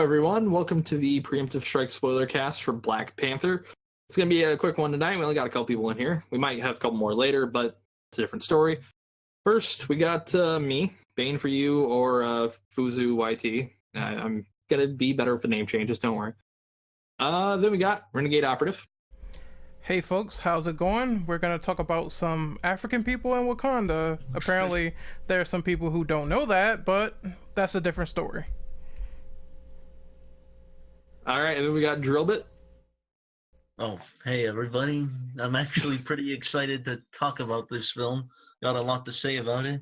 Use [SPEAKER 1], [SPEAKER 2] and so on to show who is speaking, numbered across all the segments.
[SPEAKER 1] everyone. Welcome to the Preemptive Strike Spoilercast for Black Panther. It's going to be a quick one tonight. We only got a couple people in here. We might have a couple more later, but it's a different story. First, we got me, Bane for you, or Fuzu YT. I'm going to be better with the name changes, don't worry. Then we got Renegade Operative.
[SPEAKER 2] Hey folks, how's it going? We're going to talk about some African people in Wakanda. Apparently, there are some people who don't know that, but that's a different story.
[SPEAKER 1] All right, and then we got Drillbit.
[SPEAKER 3] Oh, hey everybody. I'm actually pretty excited to talk about this film. Got a lot to say about it.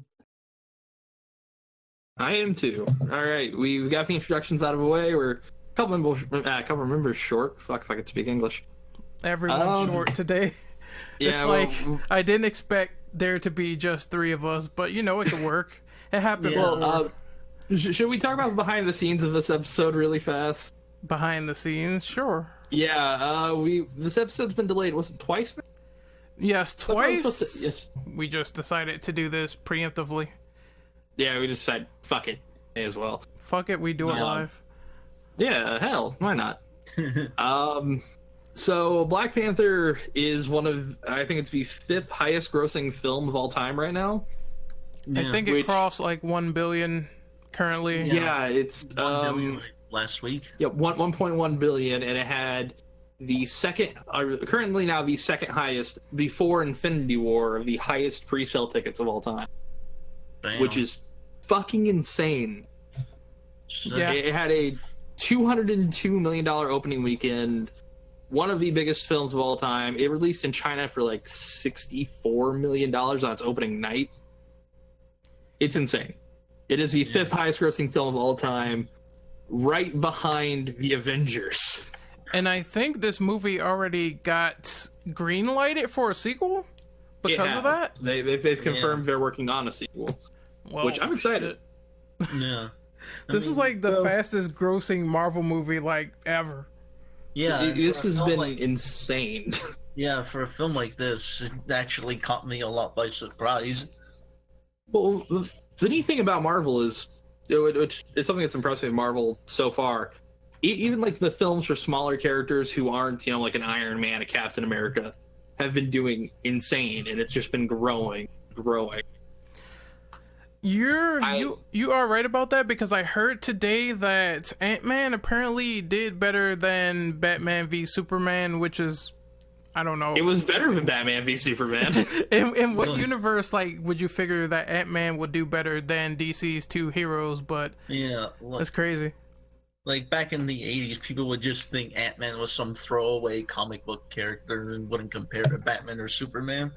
[SPEAKER 1] I am too. All right, we've got the introductions out of the way. We're a couple members short. Fuck if I could speak English.
[SPEAKER 2] Everyone's short today. It's I didn't expect there to be just three of us, but you know, it could work. It happened.
[SPEAKER 3] Yeah.
[SPEAKER 2] Well,
[SPEAKER 1] should we talk about behind the scenes of this episode really fast?
[SPEAKER 2] behind the scenes, sure.
[SPEAKER 1] Yeah, this episode's been delayed. Was it twice now?
[SPEAKER 2] Yes, twice.
[SPEAKER 1] Yes.
[SPEAKER 2] We just decided to do this preemptively.
[SPEAKER 1] Yeah, we just said fuck it as well.
[SPEAKER 2] Fuck it, we do it live.
[SPEAKER 1] Yeah, hell, why not? So Black Panther is one of, I think it's the 5th highest grossing film of all time right now.
[SPEAKER 2] Yeah. I think it crossed like 1 billion currently.
[SPEAKER 1] Yeah, it's
[SPEAKER 3] 1 billion last week.
[SPEAKER 1] Yeah, 1.1 billion, and it had the second, currently now the second highest before Infinity War, the highest pre-sale tickets of all time.
[SPEAKER 3] Damn.
[SPEAKER 1] Which is fucking insane.
[SPEAKER 2] Yeah.
[SPEAKER 1] It had a $202 million opening weekend, one of the biggest films of all time. It released in China for like $64 million on its opening night. It's insane. It is the 5th highest grossing film of all time, right behind The Avengers.
[SPEAKER 2] And I think this movie already got green-lighted for a sequel because of that.
[SPEAKER 1] They've confirmed they're working on a sequel, which I'm excited.
[SPEAKER 3] Yeah.
[SPEAKER 2] This is like the fastest grossing Marvel movie like ever.
[SPEAKER 3] Yeah.
[SPEAKER 1] This has been insane.
[SPEAKER 3] Yeah, for a film like this, it actually caught me a lot by surprise.
[SPEAKER 1] Well, the neat thing about Marvel is, which is something that's impressive with Marvel so far, even like the films for smaller characters who aren't, like an Iron Man, a Captain America, have been doing insane, and it's just been growing.
[SPEAKER 2] You are right about that, because I heard today that Ant-Man apparently did better than Batman v Superman, which is, I don't know.
[SPEAKER 1] It was better than Batman v Superman.
[SPEAKER 2] in what universe, would you figure that Ant-Man would do better than DC's two heroes? But
[SPEAKER 3] yeah,
[SPEAKER 2] that's crazy.
[SPEAKER 3] Like back in the 80s, people would just think Ant-Man was some throwaway comic book character and wouldn't compare to Batman or Superman.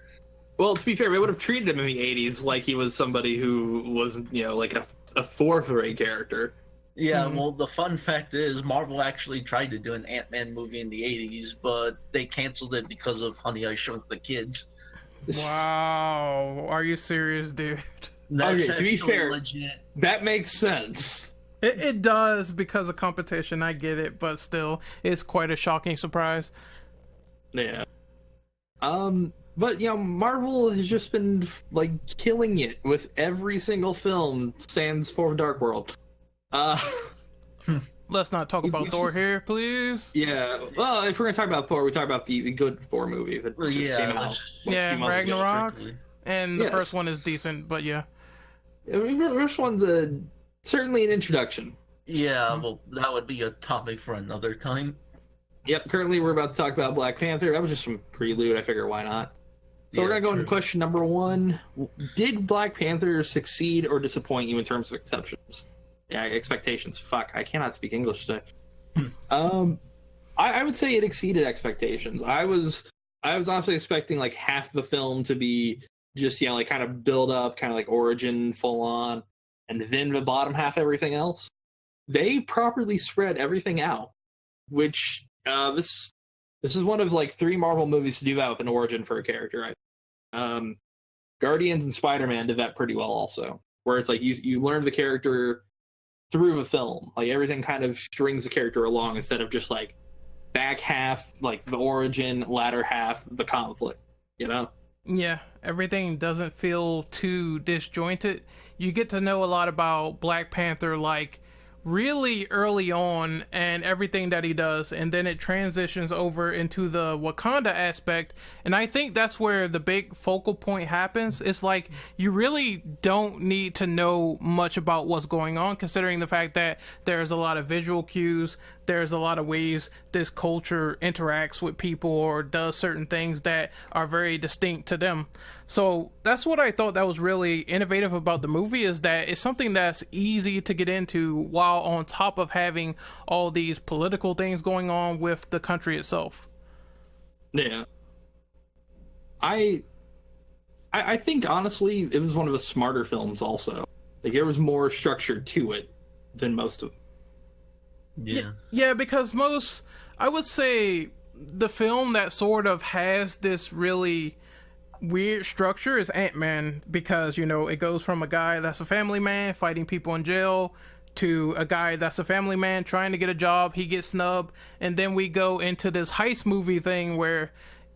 [SPEAKER 1] Well, to be fair, we would have treated him in the 80s like he was somebody who was, like a fourth-rate character.
[SPEAKER 3] Yeah, well, the fun fact is Marvel actually tried to do an Ant-Man movie in the 80s, but they canceled it because of Honey, I Shrunk the Kids.
[SPEAKER 2] Wow. Are you serious, dude?
[SPEAKER 3] That's
[SPEAKER 1] to be fair,
[SPEAKER 3] legit.
[SPEAKER 1] That makes sense.
[SPEAKER 2] It does because of competition, I get it, but still, it's quite a shocking surprise.
[SPEAKER 1] Yeah. But, Marvel has just been, killing it with every single film sans For Dark World.
[SPEAKER 2] Let's not talk about Thor here, please.
[SPEAKER 1] Yeah, well, if we're going to talk about Thor, we talk about the good Thor movie that just came out.
[SPEAKER 2] Yeah, Ragnarok. And the first one is decent, but yeah.
[SPEAKER 1] The first one's certainly an introduction.
[SPEAKER 3] Yeah, well, that would be a topic for another time.
[SPEAKER 1] Yep, currently we're about to talk about Black Panther. That was just some prelude, I figure why not. So we're going to go into question number 1. Did Black Panther succeed or disappoint you in terms of expectations? Fuck, I cannot speak English today. I would say it exceeded expectations. I was honestly expecting half the film to be just, kind of build up, kind of origin, full on, and then the bottom half, everything else. They properly spread everything out, which this is one of 3 Marvel movies to do that with an origin for a character. Guardians and Spider-Man did that pretty well also, where it's you learn the character through the film. Everything kind of strings the character along instead of just back half, the origin, latter half, the conflict,
[SPEAKER 2] Yeah, everything doesn't feel too disjointed. You get to know a lot about Black Panther, really early on and everything that he does, and then it transitions over into the Wakanda aspect, and I think that's where the big focal point happens. It's like you really don't need to know much about what's going on, considering the fact that there's a lot of visual cues, there's a lot of ways this culture interacts with people or does certain things that are very distinct to them. So that's what I thought that was really innovative about the movie, is that it's something that's easy to get into while on top of having all these political things going on with the country itself.
[SPEAKER 1] Yeah. I think, honestly, it was one of the smarter films also. Like, there was more structure to it than most of them.
[SPEAKER 2] Yeah, because I would say the film that sort of has this really weird structure is Ant-Man, because, you know, it goes from a guy that's a family man fighting people in jail to a guy that's a family man trying to get a job, he gets snubbed, and then we go into this heist movie thing where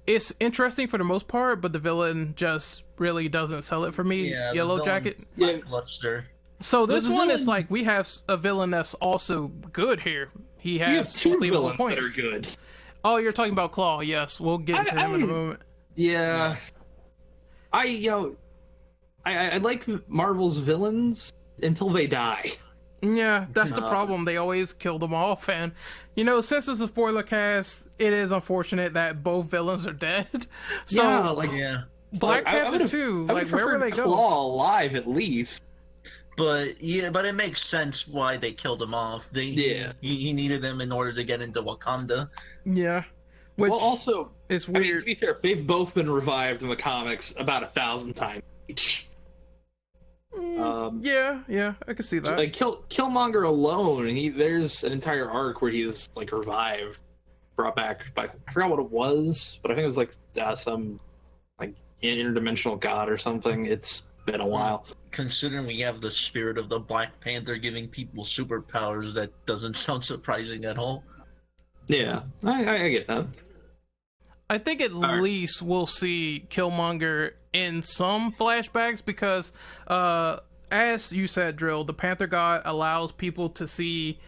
[SPEAKER 2] it's interesting for the most part, but the villain just really doesn't sell it for me.
[SPEAKER 3] Yeah,
[SPEAKER 2] Yellow Jacket.
[SPEAKER 3] Lackluster.
[SPEAKER 2] So this
[SPEAKER 1] The
[SPEAKER 2] one
[SPEAKER 1] villain-
[SPEAKER 2] is like, we have a villain that's also good here. He
[SPEAKER 1] You have
[SPEAKER 2] has
[SPEAKER 1] two
[SPEAKER 2] believable
[SPEAKER 1] villains
[SPEAKER 2] points.
[SPEAKER 1] that are good.
[SPEAKER 2] Oh, you're talking about Claw. Yes, we'll get into him in a moment.
[SPEAKER 1] Yeah. I like Marvel's villains until they die.
[SPEAKER 2] Yeah, that's the problem. They always kill them off, and you know, since it's a spoiler cast, it is unfortunate that both villains are dead. So
[SPEAKER 1] Yeah, like,
[SPEAKER 2] Black
[SPEAKER 1] I
[SPEAKER 2] Panther
[SPEAKER 1] would've-
[SPEAKER 2] 2,
[SPEAKER 1] I
[SPEAKER 2] like,
[SPEAKER 1] would
[SPEAKER 2] where would they
[SPEAKER 1] prefer
[SPEAKER 2] go?
[SPEAKER 1] Claw alive at least.
[SPEAKER 3] But it makes sense why they killed him off. He needed them in order to get into Wakanda.
[SPEAKER 2] Yeah, which
[SPEAKER 1] Well, also,
[SPEAKER 2] is
[SPEAKER 1] I mean,
[SPEAKER 2] weird.
[SPEAKER 1] to be fair, they've both been revived in the comics about 1,000 times each.
[SPEAKER 2] Yeah, I can see that.
[SPEAKER 1] Like Killmonger alone, there's an entire arc where he's like revived, brought back by, I forgot what it was, but I think it was like some like interdimensional god or something. It's been a while.
[SPEAKER 3] Considering we have the spirit of the Black Panther giving people superpowers, that doesn't sound surprising at all.
[SPEAKER 1] Yeah, I get that.
[SPEAKER 2] I think at least we'll see Killmonger in some flashbacks because, as you said, Drill, the Panther God allows people to see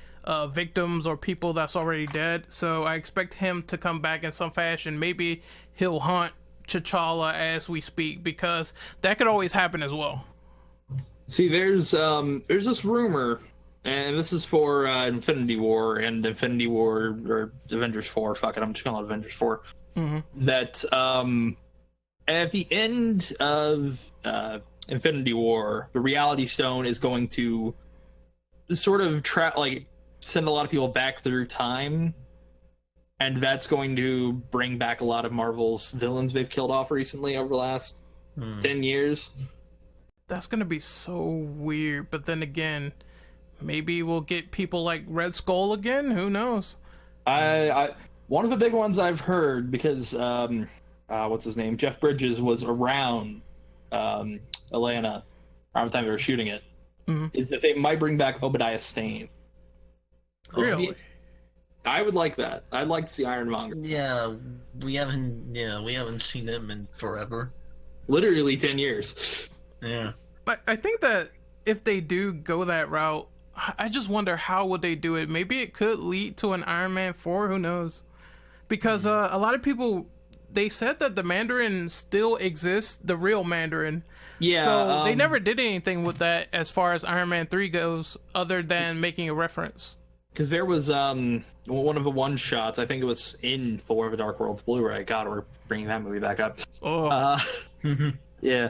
[SPEAKER 2] victims or people that's already dead. So I expect him to come back in some fashion. Maybe he'll hunt T'Challa as we speak, because that could always happen as well.
[SPEAKER 1] See, there's this rumor, and this is for Infinity War and Infinity War or Avengers 4. Fuck it, I'm just calling it Avengers 4.
[SPEAKER 2] Mm-hmm.
[SPEAKER 1] That at the end of Infinity War, the Reality Stone is going to sort of send a lot of people back through time, and that's going to bring back a lot of Marvel's villains they've killed off recently over the last 10 years.
[SPEAKER 2] That's gonna be so weird, but then again, maybe we'll get people like Red Skull again. Who knows?
[SPEAKER 1] One of the big ones I've heard, because what's his name, Jeff Bridges was around Atlanta around the time they were shooting it, is that they might bring back Obadiah Stane.
[SPEAKER 2] Really?
[SPEAKER 1] I would like that. I'd like to see Ironmonger.
[SPEAKER 3] Yeah, we haven't seen him in forever.
[SPEAKER 1] Literally 10 years.
[SPEAKER 3] Yeah.
[SPEAKER 2] I think that if they do go that route, I just wonder how would they do it. Maybe it could lead to an Iron Man 4. Who knows? Because a lot of people, they said that the Mandarin still exists, the real Mandarin.
[SPEAKER 1] Yeah.
[SPEAKER 2] So they never did anything with that as far as Iron Man 3 goes, other than making a reference.
[SPEAKER 1] Because there was one of the one-shots, I think it was in For the Dark World's Blu-ray. God, we're bringing that movie back up.
[SPEAKER 2] Oh.
[SPEAKER 1] Yeah.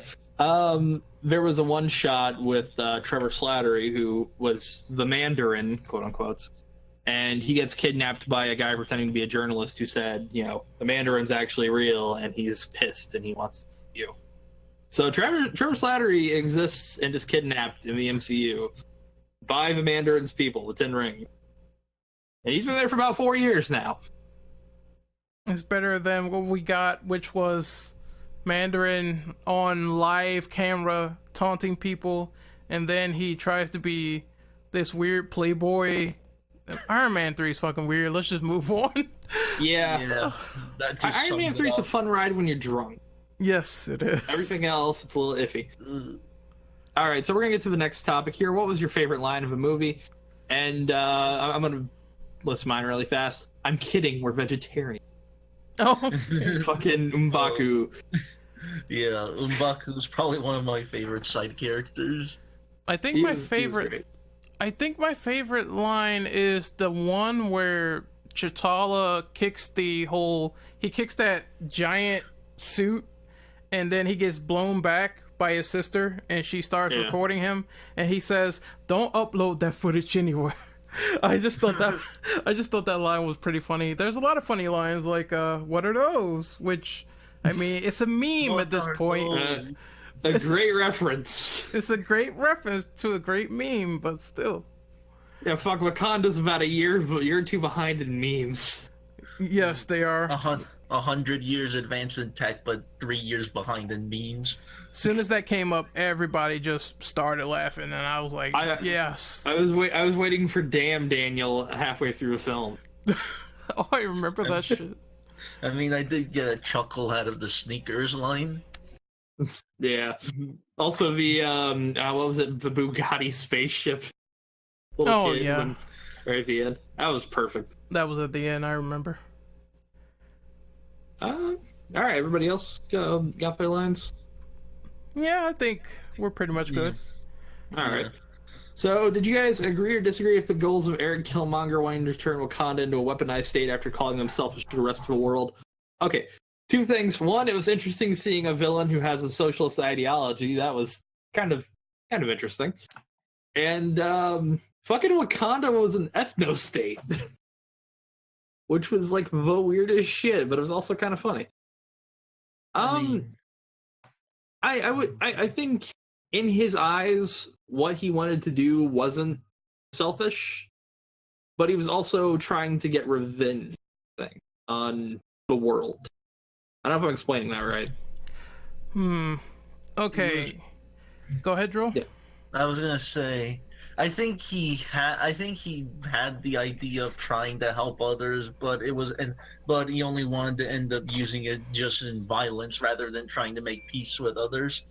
[SPEAKER 1] There was a one-shot with Trevor Slattery, who was the Mandarin, quote-unquote, and he gets kidnapped by a guy pretending to be a journalist who said, you know, the Mandarin's actually real, and he's pissed, and he wants you. So Trevor Slattery exists and is kidnapped in the MCU by the Mandarin's people, the Ten Rings. And he's been there for about 4 years now.
[SPEAKER 2] It's better than what we got, which was Mandarin on live camera taunting people, and then he tries to be this weird playboy. Iron Man 3 is fucking weird. Let's just move on.
[SPEAKER 1] Yeah.
[SPEAKER 3] That just
[SPEAKER 1] Iron Man
[SPEAKER 3] sums
[SPEAKER 1] 3
[SPEAKER 3] it
[SPEAKER 1] is a
[SPEAKER 3] up.
[SPEAKER 1] fun ride when you're drunk.
[SPEAKER 2] Yes, it is.
[SPEAKER 1] Everything else, it's a little iffy. All right, so we're gonna get to the next topic here. What was your favorite line of a movie? And I'm gonna list mine really fast. I'm kidding. We're vegetarian.
[SPEAKER 2] Oh,
[SPEAKER 1] Fucking M'Baku.
[SPEAKER 3] Yeah, M'Baku's probably one of my favorite side characters.
[SPEAKER 2] I think my favorite. I think my favorite line is the one where Chitala kicks he kicks that giant suit, and then he gets blown back by his sister, and she starts recording him, and he says, "Don't upload that footage anywhere." I just thought that line was pretty funny. There's a lot of funny lines like "What are those?" Which, I mean, it's a meme at this point.
[SPEAKER 1] A great reference.
[SPEAKER 2] It's a great reference to a great meme, but still.
[SPEAKER 1] Yeah, fuck, Wakanda's about a year or two behind in memes.
[SPEAKER 2] Yes, they are.
[SPEAKER 3] 100 years advanced in tech, but 3 years behind in memes.
[SPEAKER 2] Soon as that came up, everybody just started laughing, and I was like, yes.
[SPEAKER 1] I was waiting for Damn Daniel halfway through the film.
[SPEAKER 2] Oh, I remember that shit.
[SPEAKER 3] I mean, I did get a chuckle out of the sneakers line.
[SPEAKER 1] Yeah. Also, the what was it? The Bugatti spaceship. Little kid right at the end. That was perfect.
[SPEAKER 2] That was at the end. I remember.
[SPEAKER 1] All right. Everybody else got their lines.
[SPEAKER 2] Yeah, I think we're pretty much good.
[SPEAKER 1] All right. So, did you guys agree or disagree with the goals of Eric Killmonger wanting to turn Wakanda into a weaponized state after calling them selfish to the rest of the world? Okay. 2 things. One, it was interesting seeing a villain who has a socialist ideology. That was kind of interesting. And fucking Wakanda was an ethno state, which was like the weirdest shit, but it was also kind of funny. I think in his eyes, what he wanted to do wasn't selfish, but he was also trying to get revenge on the world. I don't know if I'm explaining that right.
[SPEAKER 2] Okay. Go ahead, Drew.
[SPEAKER 1] Yeah.
[SPEAKER 3] I was gonna say, I think he had the idea of trying to help others, but he only wanted to end up using it just in violence rather than trying to make peace with others,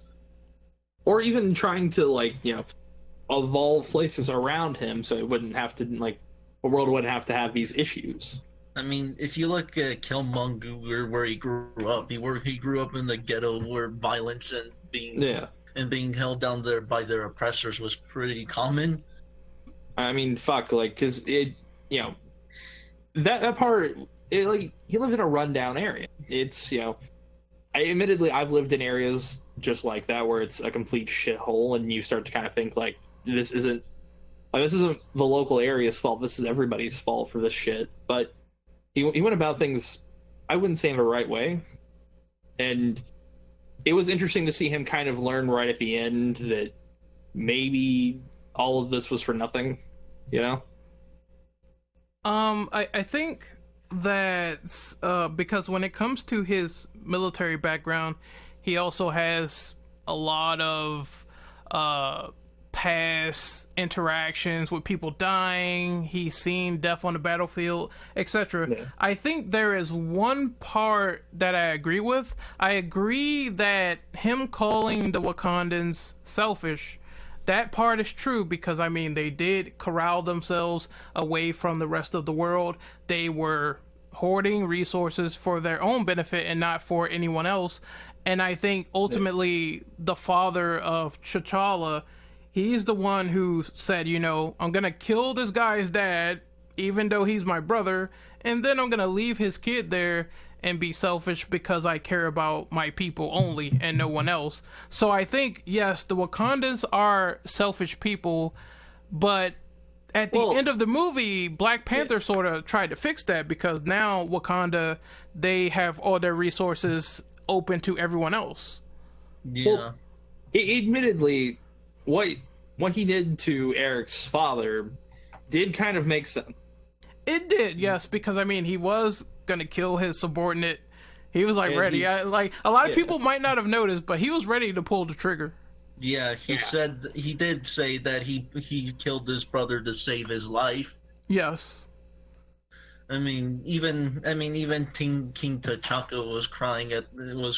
[SPEAKER 1] or even trying to evolve places around him so it wouldn't have to the world wouldn't have to have these issues.
[SPEAKER 3] I mean, if you look at Killmonger, where he grew up, he grew up in the ghetto where violence and being held down there by their oppressors was pretty common.
[SPEAKER 1] I mean, because that part, he lived in a rundown area. It's, admittedly, I've lived in areas just like that where it's a complete shithole, and you start to kind of think, this isn't the local area's fault, this is everybody's fault for this shit. But he went about things, I wouldn't say in the right way. And it was interesting to see him kind of learn right at the end that maybe all of this was for nothing,
[SPEAKER 2] I think that's because when it comes to his military background, he also has a lot of past interactions with people dying. He's seen death on the battlefield, etc. Yeah. I think there is one part that I agree with. I agree that him calling the Wakandans selfish, that part is true, because they did corral themselves away from the rest of the world. They were hoarding resources for their own benefit and not for anyone else. And I think ultimately the father of T'Challa, he's the one who said, I'm going to kill this guy's dad, even though he's my brother, and then I'm going to leave his kid there and be selfish because I care about my people only and no one else. So I think, yes, the Wakandans are selfish people, but at the end of the movie, Black Panther sort of tried to fix that, because now Wakanda, they have all their resources open to everyone else.
[SPEAKER 3] Yeah.
[SPEAKER 1] Well, admittedly, what he did to Eric's father did kind of make sense.
[SPEAKER 2] It did, yes, because he was gonna kill his subordinate. He was ready. A lot of people might not have noticed, but he was ready to pull the trigger.
[SPEAKER 3] Yeah, he did say that he killed his brother to save his life.
[SPEAKER 2] Yes.
[SPEAKER 3] Even King T'Chaka was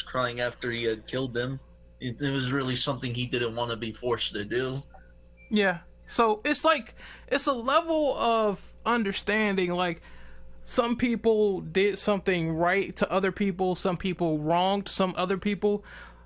[SPEAKER 3] crying after he had killed him. It was really something he didn't want to be forced to do.
[SPEAKER 2] Yeah, So it's like it's a level of understanding. Like some people did something right to other people, some people wronged some other people.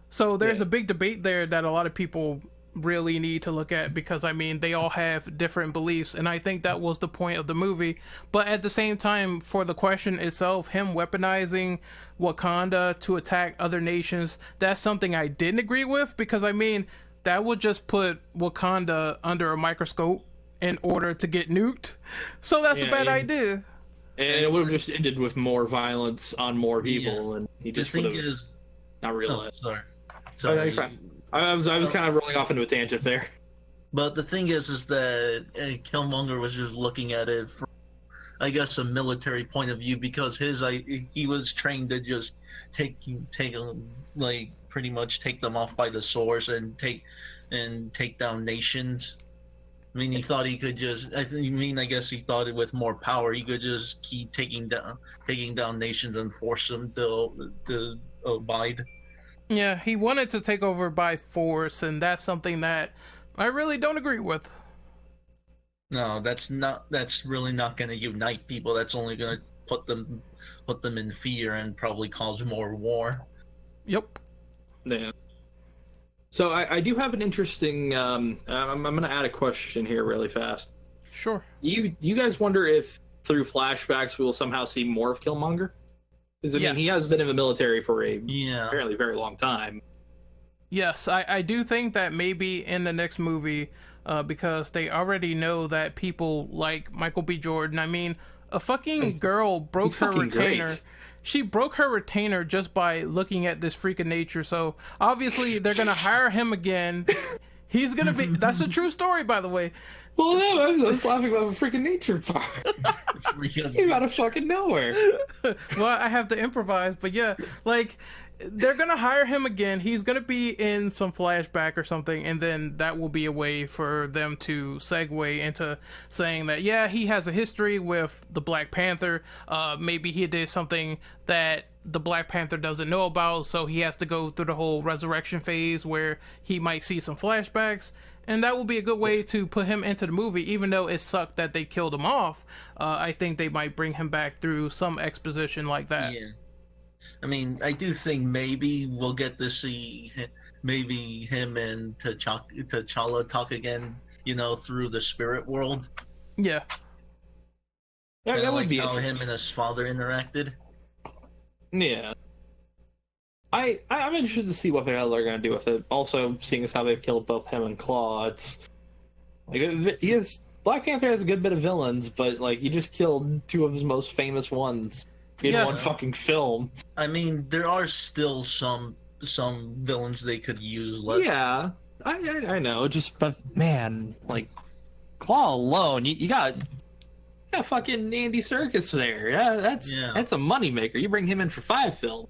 [SPEAKER 2] So there's a big debate there that a lot of people really need to look at, because I mean they all have different beliefs, and I think that was the point of the movie. But at the same time, for the question itself, him weaponizing Wakanda to attack other nations, that's something I didn't agree with, because I mean that would just put Wakanda under a microscope in order to get nuked. So that's a bad idea.
[SPEAKER 1] And it would have just ended with more violence on more people, and he just would have not realized.
[SPEAKER 3] Sorry.
[SPEAKER 1] I was kind of rolling off into a tangent there.
[SPEAKER 3] But the thing is that Killmonger was just looking at it from, I guess, a military point of view, because he was trained to just take like pretty much take them off by the source and take down nations. I mean, he thought he could just. I guess he thought with more power he could just keep taking down nations and force them to abide.
[SPEAKER 2] Yeah, he wanted to take over by force, and that's something that I really don't agree with.
[SPEAKER 3] No, that's really not going to unite people. That's only going to put them in fear and probably cause more war.
[SPEAKER 2] Yep.
[SPEAKER 1] Yeah. So I do have an interesting. I'm going to add a question here really fast.
[SPEAKER 2] Sure.
[SPEAKER 1] Do you guys wonder if through flashbacks we will somehow see more of Killmonger? Because I mean, he has been in the military for a apparently very long time.
[SPEAKER 2] Yes, I do think that maybe in the next movie, because they already know that people like Michael B. Jordan. I mean, a fucking girl broke her retainer. Great. She broke her retainer just by looking at this freak of nature. So obviously they're gonna hire him again. He's gonna be. That's a true story, by the way.
[SPEAKER 1] Well, no, I was laughing about the freaking nature part. Came out of fucking nowhere.
[SPEAKER 2] Well, I have to improvise, but yeah, like, they're gonna hire him again. He's gonna be in some flashback or something, and then that will be a way for them to segue into saying that, yeah, he has a history with the Black Panther. Maybe he did something that the Black Panther doesn't know about, so he has to go through the whole resurrection phase where he might see some flashbacks. And that will be a good way to put him into the movie, even though it sucked that they killed him off. I think they might bring him back through some exposition like that.
[SPEAKER 3] Yeah. I mean, I do think maybe we'll get to see maybe him and T'Challa talk again, through the spirit world.
[SPEAKER 2] Yeah.
[SPEAKER 1] That would be
[SPEAKER 3] how him and his father interacted.
[SPEAKER 1] Yeah. I'm interested to see what the hell they're going to do with it. Also, seeing as how they've killed both him and Claw, it's like Black Panther has a good bit of villains, but like he just killed two of his most famous ones in one fucking film.
[SPEAKER 3] I mean, there are still some villains they could use left.
[SPEAKER 1] Yeah, I know. But man, like Claw alone, you got fucking Andy Serkis there. Yeah, that's a moneymaker. You bring him in for 5 films.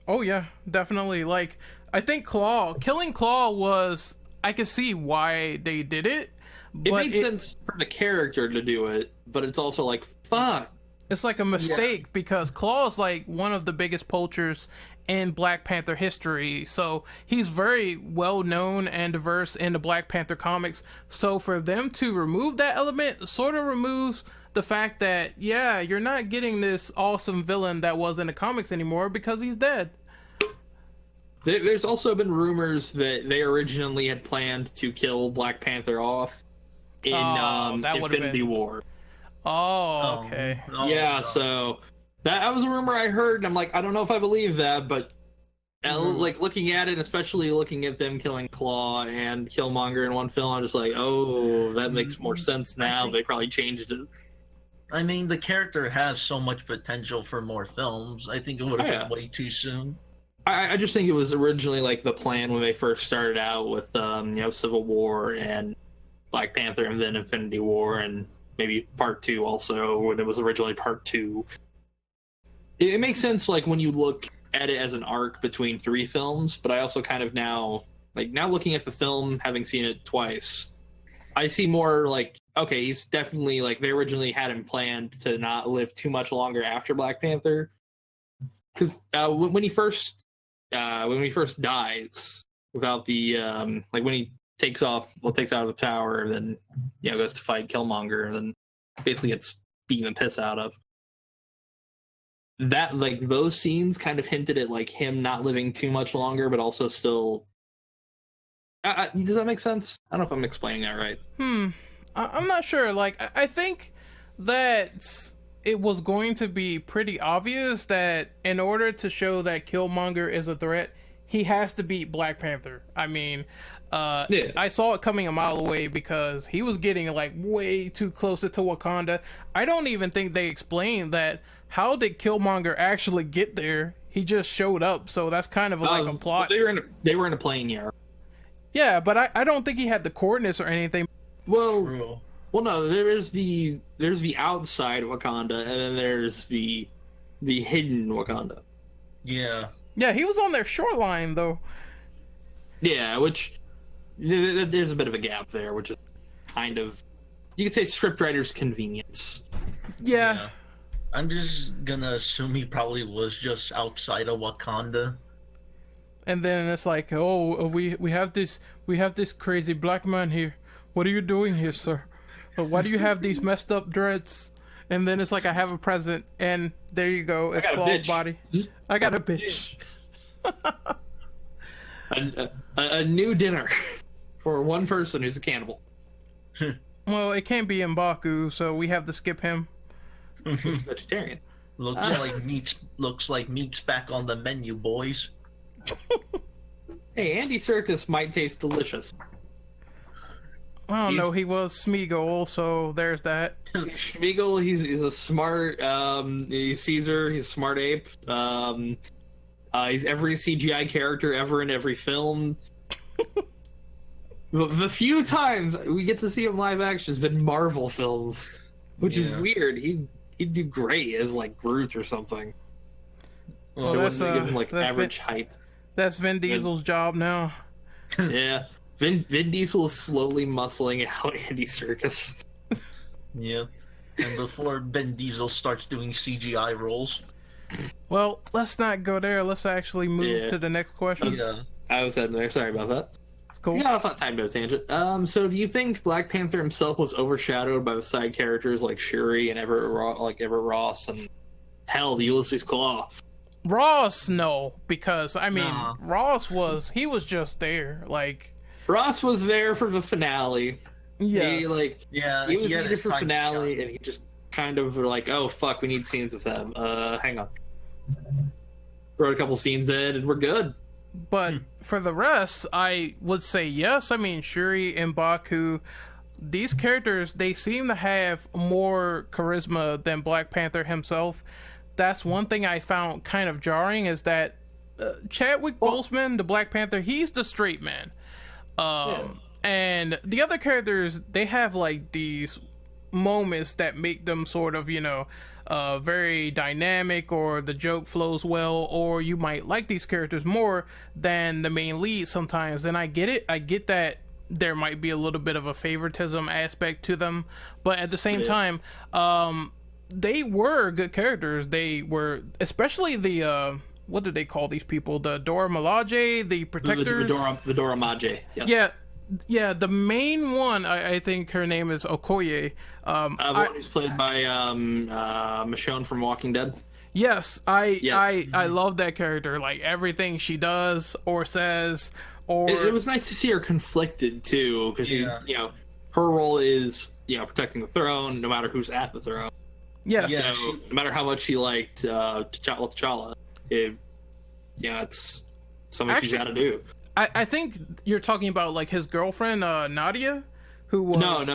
[SPEAKER 2] Oh yeah, definitely. Like, I think killing Claw was, I could see why they did it. But
[SPEAKER 1] it made sense for the character to do it, but it's also like, fuck.
[SPEAKER 2] It's like a mistake because Claw is like one of the biggest poachers in Black Panther history. So he's very well known and diverse in the Black Panther comics. So for them to remove that element sort of removes the fact that, you're not getting this awesome villain that was in the comics anymore because he's dead.
[SPEAKER 1] There's also been rumors that they originally had planned to kill Black Panther off in Infinity War.
[SPEAKER 2] Oh, okay.
[SPEAKER 1] So that was a rumor I heard, and I'm like, I don't know if I believe that, but like looking at it, especially looking at them killing Claw and Killmonger in one film, I'm just like, oh, that makes more sense now. They probably changed it.
[SPEAKER 3] I mean, the character has so much potential for more films. I think it would have been way too soon.
[SPEAKER 1] I just think it was originally like the plan when they first started out with Civil War and Black Panther and then Infinity War and maybe Part 2 also, when it was originally Part 2. It makes sense like when you look at it as an arc between 3 films, but I also kind of now looking at the film, having seen it twice, I see more like, okay, he's definitely like they originally had him planned to not live too much longer after Black Panther, because when he first dies without the when he takes out of the tower, and then goes to fight Killmonger, and then basically gets beaten the piss out of. That like those scenes kind of hinted at like him not living too much longer, but also still. Does that make sense? I don't know if I'm explaining that right.
[SPEAKER 2] I'm not sure. Like, I think that it was going to be pretty obvious that in order to show that Killmonger is a threat, he has to beat Black Panther. I mean, I saw it coming a mile away because he was getting like way too close to Wakanda. I don't even think they explained that. How did Killmonger actually get there? He just showed up, so that's kind of like a plot.
[SPEAKER 1] They were in a plane, yeah.
[SPEAKER 2] Yeah, but I don't think he had the coordinates or anything.
[SPEAKER 1] Well, no. There's the outside Wakanda, and then there's the hidden Wakanda.
[SPEAKER 3] Yeah.
[SPEAKER 2] Yeah, he was on their shoreline though.
[SPEAKER 1] Yeah, which there's a bit of a gap there, which is kind of, you could say, scriptwriter's convenience.
[SPEAKER 2] Yeah.
[SPEAKER 3] I'm just gonna assume he probably was just outside of Wakanda.
[SPEAKER 2] And then it's like, oh, we have this crazy black man here. What are you doing here, sir? Why do you have these messed up dreads? And then it's like, I have a present, and there you go. It's Claw's body. I got a bitch.
[SPEAKER 1] a new dinner for one person who's a cannibal.
[SPEAKER 2] Well, it can't be M'Baku, so we have to skip him.
[SPEAKER 1] It's vegetarian.
[SPEAKER 3] Looks like meat's back on the menu, boys.
[SPEAKER 1] Hey, Andy Serkis might taste delicious.
[SPEAKER 2] I don't know. He was Smeagol, so there's that.
[SPEAKER 1] Smeagol, he's a smart. He's Caesar. He's a smart ape. He's every CGI character ever in every film. The few times we get to see him live action has been Marvel films, which is weird. He'd do great as like Groot or something.
[SPEAKER 2] Well, that's
[SPEAKER 1] give him like average height.
[SPEAKER 2] That's Vin Diesel's job now.
[SPEAKER 1] Yeah, Vin Diesel is slowly muscling out Andy Serkis.
[SPEAKER 3] Yeah, and before Vin Diesel starts doing CGI roles.
[SPEAKER 2] Well, let's not go there. Let's actually move to the next question.
[SPEAKER 1] I was heading there. Sorry about that.
[SPEAKER 2] It's cool.
[SPEAKER 1] Yeah, I thought time to tangent. So do you think Black Panther himself was overshadowed by the side characters like Shuri and Everett Ross and hell, the Ulysses Claw?
[SPEAKER 2] Ross, no, because I mean, Ross was just there. Like,
[SPEAKER 1] Ross was there for the finale.
[SPEAKER 2] Yes.
[SPEAKER 1] He was needed for finale, and he just kind of were like, oh fuck, we need scenes with him. Hang on. Wrote a couple scenes in, and we're good.
[SPEAKER 2] But for the rest, I would say yes. I mean, Shuri and M'Baku, these characters, they seem to have more charisma than Black Panther himself. That's one thing I found kind of jarring, is that Chadwick Boseman, the Black Panther, he's the straight man. And the other characters, they have like these moments that make them sort of, very dynamic, or the joke flows well, or you might like these characters more than the main lead sometimes. And I get it. I get that there might be a little bit of a favoritism aspect to them, but at the same time, they were good characters. They were, especially the what do they call these people? The Dora Milaje, the Protectors.
[SPEAKER 1] The Dora Milaje. Yes.
[SPEAKER 2] Yeah, the main one, I think her name is Okoye.
[SPEAKER 1] The one who's played by Michonne from Walking Dead.
[SPEAKER 2] Yes, I love that character. Like, everything she does or says, or
[SPEAKER 1] it was nice to see her conflicted too, because her role is protecting the throne, no matter who's at the throne.
[SPEAKER 2] Yes.
[SPEAKER 1] So, no matter how much she liked T'Challa, it's something she's got to do.
[SPEAKER 2] I think you're talking about like his girlfriend, Nadia, who was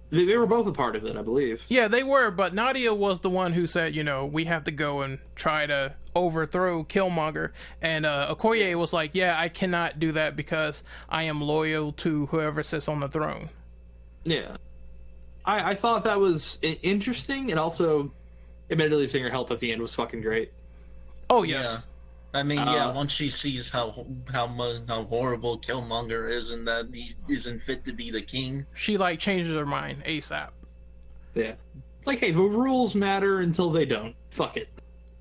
[SPEAKER 1] they were both a part of it, I believe.
[SPEAKER 2] Yeah, they were, but Nadia was the one who said, we have to go and try to overthrow Killmonger, and Okoye was like, yeah, I cannot do that because I am loyal to whoever sits on the throne.
[SPEAKER 1] Yeah, I thought that was interesting, and also, admittedly, seeing her help at the end was fucking great.
[SPEAKER 2] Oh yes.
[SPEAKER 3] Yeah. I mean, once she sees how horrible Killmonger is and that he isn't fit to be the king,
[SPEAKER 2] she like changes her mind ASAP.
[SPEAKER 1] Yeah, like, hey, the rules matter until they don't. Fuck it.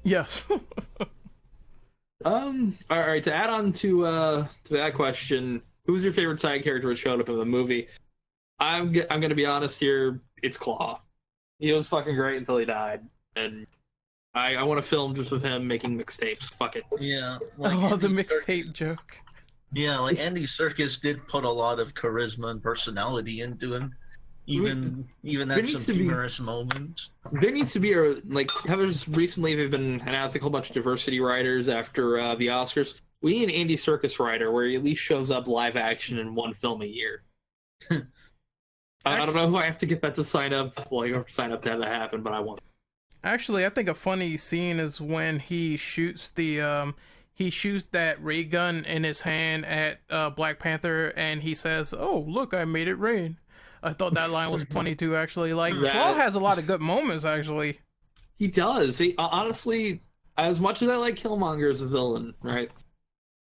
[SPEAKER 2] Yes.
[SPEAKER 1] All right. To add on to that question, who's your favorite side character that showed up in the movie? I'm gonna be honest here. It's Claw. He was fucking great until he died, and I want to film just with him making mixtapes. Fuck it.
[SPEAKER 3] Yeah.
[SPEAKER 2] Oh, the mixtape joke.
[SPEAKER 3] Yeah, like Andy Serkis did put a lot of charisma and personality into him, even at some humorous moments.
[SPEAKER 1] There needs to be a recently they've been announcing a whole bunch of diversity writers after the Oscars. We need an Andy Serkis writer where he at least shows up live action in one film a year. I don't know who I have to get that to sign up. Well, you have to sign up to have that happen, but I want it.
[SPEAKER 2] Actually, I think a funny scene is when he shoots that ray gun in his hand at Black Panther, and he says, "Oh, look, I made it rain." I thought that line was funny too. Actually, like Claw has a lot of good moments. Actually,
[SPEAKER 1] he does. Honestly, as much as I like Killmonger as a villain, right?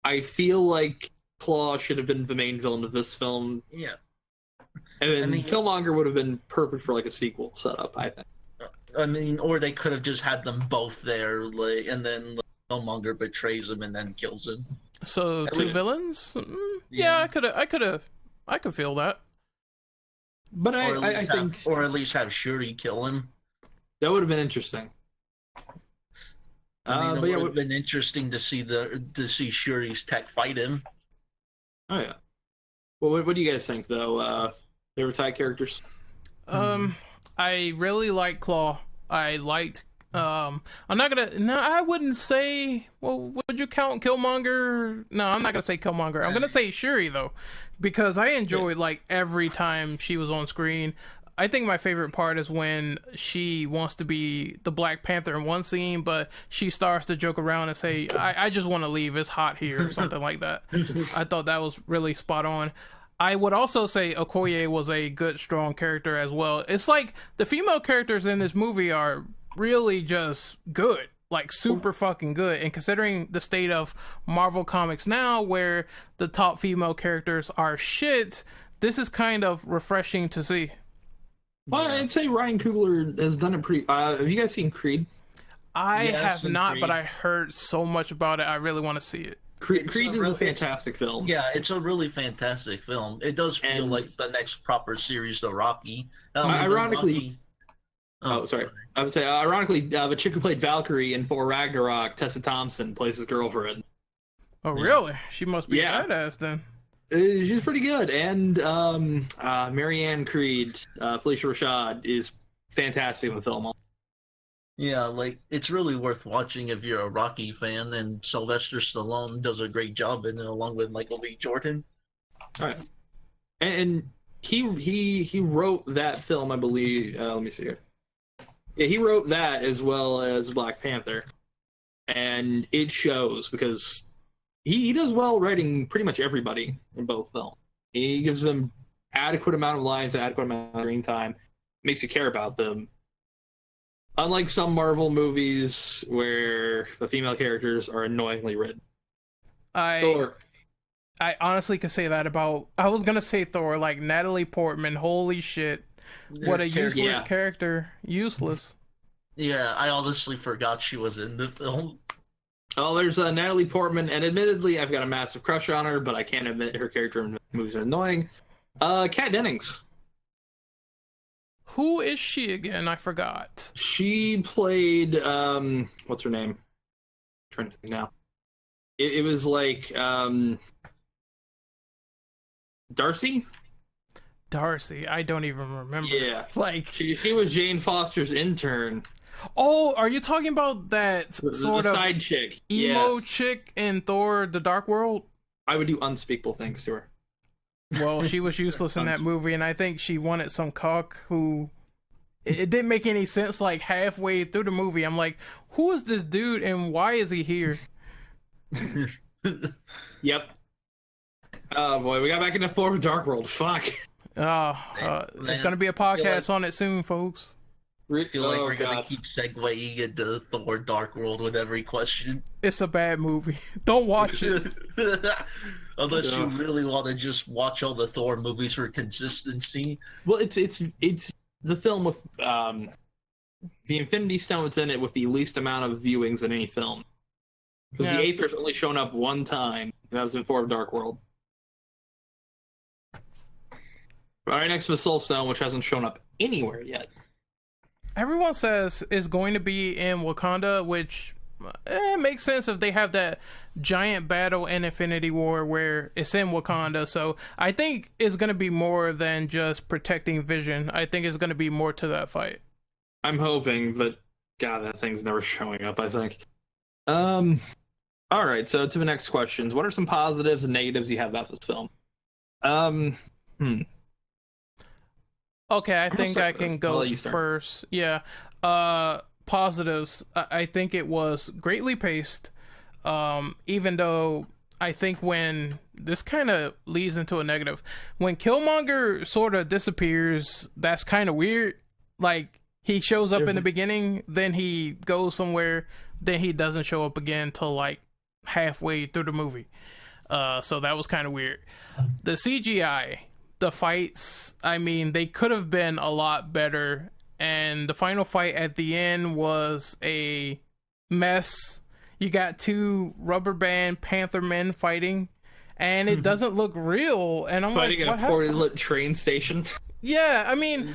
[SPEAKER 1] I feel like Claw should have been the main villain of this film.
[SPEAKER 3] Yeah.
[SPEAKER 1] And then Killmonger would have been perfect for like a sequel setup, I think.
[SPEAKER 3] I mean, or they could have just had them both there, and then Killmonger betrays him and then kills him.
[SPEAKER 2] So two villains? Yeah, I could feel that.
[SPEAKER 1] But I think,
[SPEAKER 3] or at least have Shuri kill him.
[SPEAKER 1] That would have been interesting.
[SPEAKER 3] It would have been interesting to see Shuri's tech fight him.
[SPEAKER 1] Oh yeah. Well, what do you guys think though? Favorite side characters?
[SPEAKER 2] I really like Claw. I liked. I'm not gonna. No, I wouldn't say. Well, would you count Killmonger? No, I'm not gonna say Killmonger. I'm gonna say Shuri though, because I enjoyed like every time she was on screen. I think my favorite part is when she wants to be the Black Panther in one scene, but she starts to joke around and say, I just want to leave. It's hot here, or something like that. I thought that was really spot on. I would also say Okoye was a good, strong character as well. It's like the female characters in this movie are really just good. Like, super fucking good. And considering the state of Marvel Comics now, where the top female characters are shit, this is kind of refreshing to see.
[SPEAKER 1] Well, I'd say Ryan Coogler has done it pretty... have you guys seen Creed?
[SPEAKER 2] I have not, Creed. But I heard so much about it. I really want to see it.
[SPEAKER 1] Creed is a fantastic film.
[SPEAKER 3] Yeah, it's a really fantastic film. It does feel like the next proper series to Rocky.
[SPEAKER 1] Ironically... sorry. I would say, ironically, the chick who played Valkyrie in Thor Ragnarok, Tessa Thompson, plays his girlfriend.
[SPEAKER 2] Oh, really? She must be badass then.
[SPEAKER 1] She's pretty good. And Marianne Creed, Felicia Rashad, is fantastic in the film.
[SPEAKER 3] Yeah, like, it's really worth watching if you're a Rocky fan, and Sylvester Stallone does a great job in it, along with Michael B. Jordan.
[SPEAKER 1] All right. And he wrote that film, I believe. Let me see here. Yeah, he wrote that as well as Black Panther. And it shows, because he does well writing pretty much everybody in both films. He gives them adequate amount of lines, adequate amount of screen time, makes you care about them. Unlike some Marvel movies where the female characters are annoyingly written.
[SPEAKER 2] I honestly could say that about... I was going to say Thor, like Natalie Portman, holy shit. What a useless character. Useless.
[SPEAKER 3] Yeah, I honestly forgot she was in the film.
[SPEAKER 1] Oh, there's Natalie Portman, and admittedly, I've got a massive crush on her, but I can't admit her character in movies are annoying. Kat Dennings.
[SPEAKER 2] Who is she again? I forgot.
[SPEAKER 1] She played, what's her name? I'm trying to think now. It was like, Darcy?
[SPEAKER 2] Darcy, I don't even remember.
[SPEAKER 1] Yeah.
[SPEAKER 2] Like,
[SPEAKER 1] she was Jane Foster's intern.
[SPEAKER 2] Oh, are you talking about that sort of
[SPEAKER 1] side chick,
[SPEAKER 2] emo chick in Thor: The Dark World?
[SPEAKER 1] I would do unspeakable things to her.
[SPEAKER 2] Well, she was useless in that movie, and I think she wanted some cock who... It didn't make any sense, like, halfway through the movie. I'm like, who is this dude, and why is he here?
[SPEAKER 1] Yep. Oh, boy, we got back into Thor: Dark World. Fuck.
[SPEAKER 2] There's going to be a podcast on it soon, folks.
[SPEAKER 3] I feel like we're going to keep segueing into Thor: Dark World with every question.
[SPEAKER 2] It's a bad movie. Don't watch it.
[SPEAKER 3] Unless you really want to just watch all the Thor movies for consistency.
[SPEAKER 1] Well, it's the film with the Infinity Stones in it with the least amount of viewings in any film. Because the Aether's only shown up one time, and that was in Thor: Dark World. Right next to the Soul Stone, which hasn't shown up anywhere yet.
[SPEAKER 2] Everyone says it's going to be in Wakanda, which makes sense if they have that giant battle in Infinity War where it's in Wakanda. So I think it's going to be more than just protecting Vision. I think it's going to be more to that fight.
[SPEAKER 1] I'm hoping, but God, that thing's never showing up, I think. All right, so to the next questions. What are some positives and negatives you have about this film?
[SPEAKER 2] Okay, I think I can go first. Yeah. Positives. I think it was greatly paced. Even though I think when this kind of leads into a negative, when Killmonger sort of disappears, that's kind of weird. Like, he shows up in the beginning, then he goes somewhere, then he doesn't show up again till like halfway through the movie. So that was kind of weird. The CGI, the fights, I mean, they could have been a lot better, and the final fight at the end was a mess. You got two rubber band Panther men fighting, and it doesn't look real, and I'm
[SPEAKER 1] fighting
[SPEAKER 2] like,
[SPEAKER 1] in a poorly lit train station.
[SPEAKER 2] Yeah, I mean,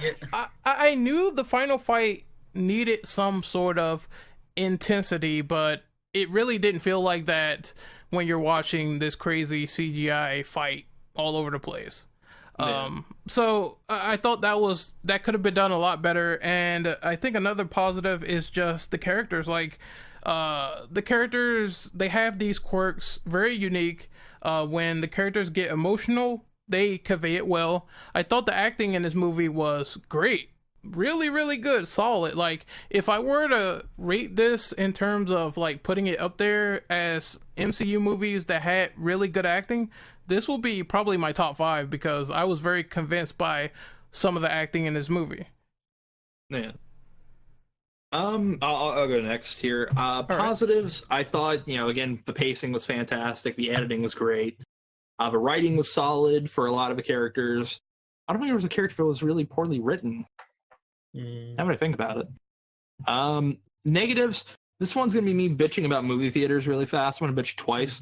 [SPEAKER 2] I knew the final fight needed some sort of intensity, but it really didn't feel like that when you're watching this crazy CGI fight all over the place.
[SPEAKER 1] Yeah.
[SPEAKER 2] So I thought that could have been done a lot better, and I think another positive is just the characters. Like, the characters, they have these quirks, very unique. When the characters get emotional, they convey it well. I thought the acting in this movie was great. Really, really good, solid. Like, if I were to rate this in terms of like putting it up there as MCU movies that had really good acting, this will be probably my top 5 because I was very convinced by some of the acting in this movie.
[SPEAKER 1] Yeah. I'll go next here. Positives, right. I thought, again, the pacing was fantastic. The editing was great. The writing was solid for a lot of the characters. I don't think there was a character that was really poorly written. Now that I think about it. Negatives, this one's going to be me bitching about movie theaters really fast. I'm going to bitch twice.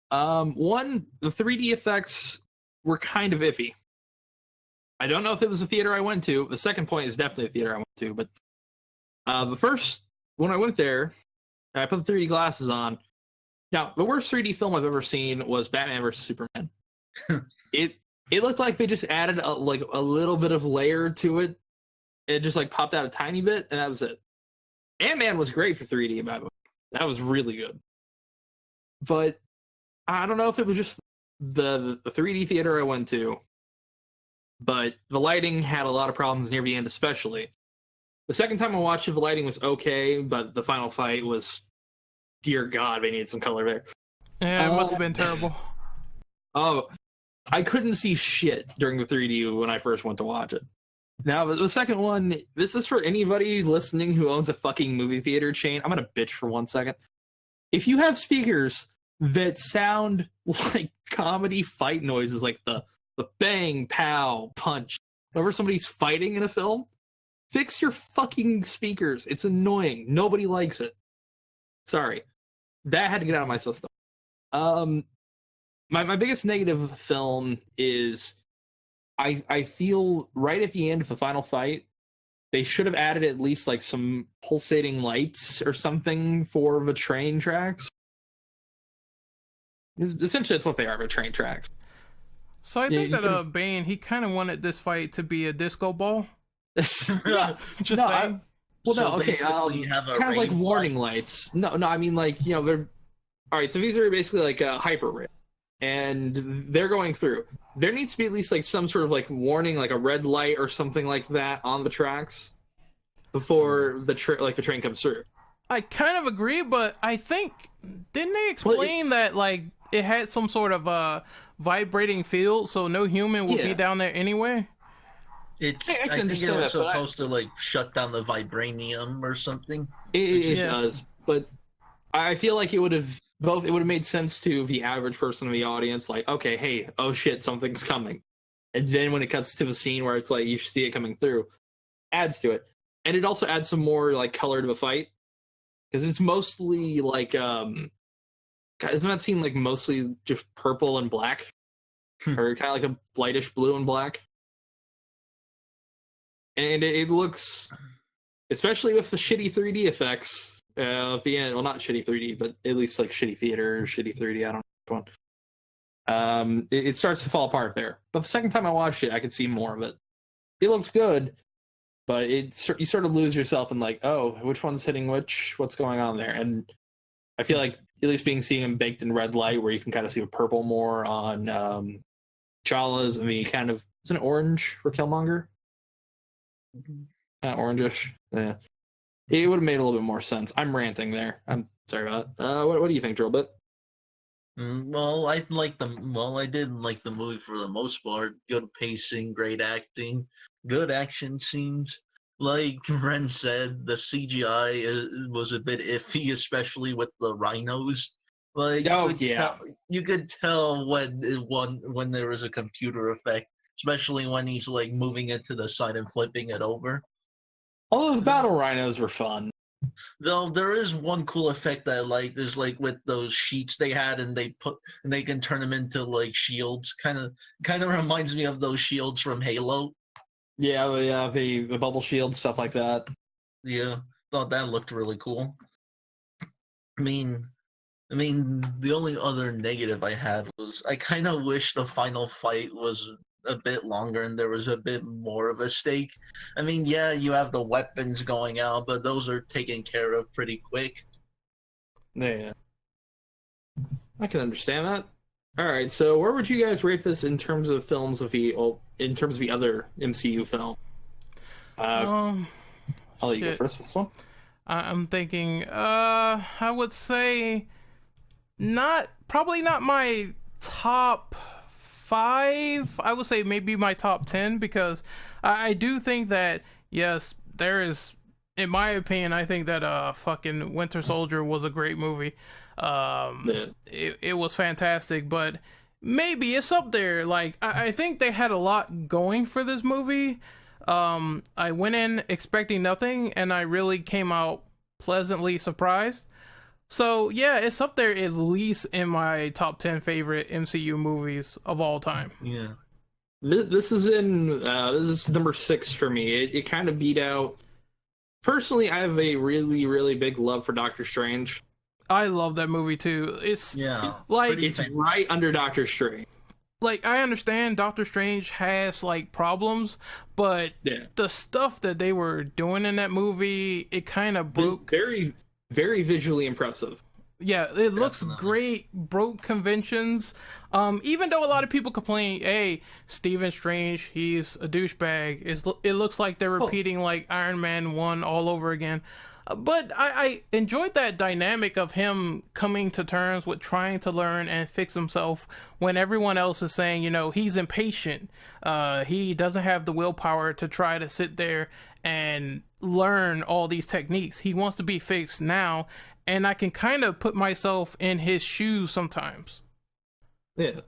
[SPEAKER 1] One, the 3D effects were kind of iffy. I don't know if it was a theater I went to. The second point is definitely a theater I went to, but the first, when I went there, and I put the 3D glasses on. Now, the worst 3D film I've ever seen was Batman vs. Superman. It looked like they just added a little bit of layer to it. It just like popped out a tiny bit, and that was it. Ant-Man was great for 3D, by the way. That was really good. But I don't know if it was just the 3D theater I went to, but the lighting had a lot of problems near the end, especially. The second time I watched it, the lighting was okay, but the final fight was, dear God, they needed some color there.
[SPEAKER 2] Yeah, it must have been terrible.
[SPEAKER 1] Oh, I couldn't see shit during the 3D when I first went to watch it. Now, the second one, this is for anybody listening who owns a fucking movie theater chain. I'm gonna bitch for 1 second. If you have speakers that sound like comedy fight noises, like the bang, pow, punch, whenever somebody's fighting in a film, fix your fucking speakers. It's annoying. Nobody likes it. Sorry. That had to get out of my system. My biggest negative of the film is I feel right at the end of the final fight, they should have added at least like some pulsating lights or something for the train tracks. Essentially, that's what they are, the train tracks.
[SPEAKER 2] So I think that Bane, he kind of wanted this fight to be a disco ball. Just saying.
[SPEAKER 1] Okay. Kind of like warning lights. No, I mean, like, they're all right. So these are basically like a hyper rail, and they're going through. There needs to be at least like some sort of like warning, like a red light or something like that on the tracks before the train comes through.
[SPEAKER 2] I kind of agree, but I think didn't they explain that like it had some sort of vibrating field, so no human would be down there anyway?
[SPEAKER 3] I think it was supposed to like shut down the vibranium or something.
[SPEAKER 1] It does, but I feel like it would have made sense to the average person in the audience, like, okay, hey, oh shit, something's coming. And then when it cuts to the scene where it's like you see it coming through, adds to it. And it also adds some more like color to the fight. Because it's mostly like isn't that scene like mostly just purple and black? Or kind of like a lightish blue and black? and it looks, especially with the shitty 3D effects at the end. Well, not shitty 3D, but at least like shitty theater, shitty 3D. I don't know which one. It starts to fall apart there. But the second time I watched it, I could see more of it. It looked good, but you sort of lose yourself in like, oh, which one's hitting which? What's going on there? And I feel like at least seeing him baked in red light, where you can kind of see the purple more on Chala's, and the kind of, isn't it orange for Killmonger? Orangish. Yeah, it would have made a little bit more sense. I'm ranting there. I'm sorry about that. What do you think, Drillbit?
[SPEAKER 3] Well, I did like the movie for the most part. Good pacing, great acting, good action scenes. Like Ren said, the CGI was a bit iffy, especially with the rhinos. Like, you could tell when there was a computer effect, especially when he's like moving it to the side and flipping it over.
[SPEAKER 1] All of the battle rhinos were fun.
[SPEAKER 3] Though there is one cool effect that I like, is like with those sheets they had, and they can turn them into like shields. Kind of reminds me of those shields from Halo.
[SPEAKER 1] Yeah, the bubble shield, stuff like that.
[SPEAKER 3] Yeah, thought that looked really cool. I mean, the only other negative I had was I kind of wish the final fight was a bit longer and there was a bit more of a stake. I mean, yeah, you have the weapons going out, but those are taken care of pretty quick.
[SPEAKER 1] Yeah, I can understand that. All right, so where would you guys rate this in terms of films of in terms of the other MCU film? I'll let you go first with this one.
[SPEAKER 2] I'm thinking, I would say probably not my top 5. I would say maybe my top 10, because I do think that, yes, there is, in my opinion, I think that fucking Winter Soldier was a great movie. It was fantastic, but maybe it's up there. Like, I think they had a lot going for this movie. I went in expecting nothing, and I really came out pleasantly surprised. So yeah, it's up there at least in my top 10 favorite MCU movies of all time.
[SPEAKER 3] Yeah,
[SPEAKER 1] this is number 6 for me. It kind of beat out. Personally, I have a really, really big love for Doctor Strange.
[SPEAKER 2] I love that movie too. It's
[SPEAKER 1] right under Doctor Strange.
[SPEAKER 2] Like, I understand Doctor Strange has like problems, but the stuff that they were doing in that movie, it kind of broke.
[SPEAKER 1] Very, very visually impressive.
[SPEAKER 2] Yeah, it looks great. Broke conventions. Even though a lot of people complain, hey, Stephen Strange, he's a douchebag. It looks like they're repeating like Iron Man 1 all over again. But I enjoyed that dynamic of him coming to terms with trying to learn and fix himself when everyone else is saying, he's impatient. He doesn't have the willpower to try to sit there and learn all these techniques. He wants to be fixed now, and I can kind of put myself in his shoes sometimes.
[SPEAKER 1] Yeah.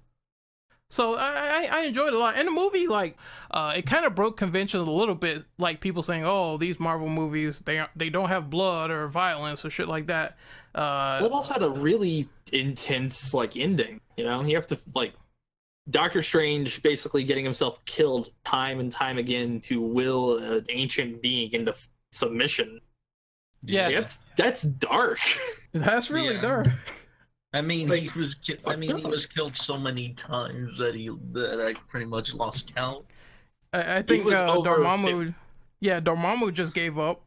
[SPEAKER 2] So I enjoyed it a lot. And the movie, like, it kind of broke conventions a little bit, like people saying, oh, these Marvel movies, they don't have blood or violence or shit like that.
[SPEAKER 1] It also had a really intense, like, ending, You have to, like, Doctor Strange basically getting himself killed time and time again to will an ancient being into submission.
[SPEAKER 2] Yeah.
[SPEAKER 1] That's dark.
[SPEAKER 2] That's really dark.
[SPEAKER 3] I mean, he was killed so many times that I pretty much lost count.
[SPEAKER 2] I think Dormammu just gave up.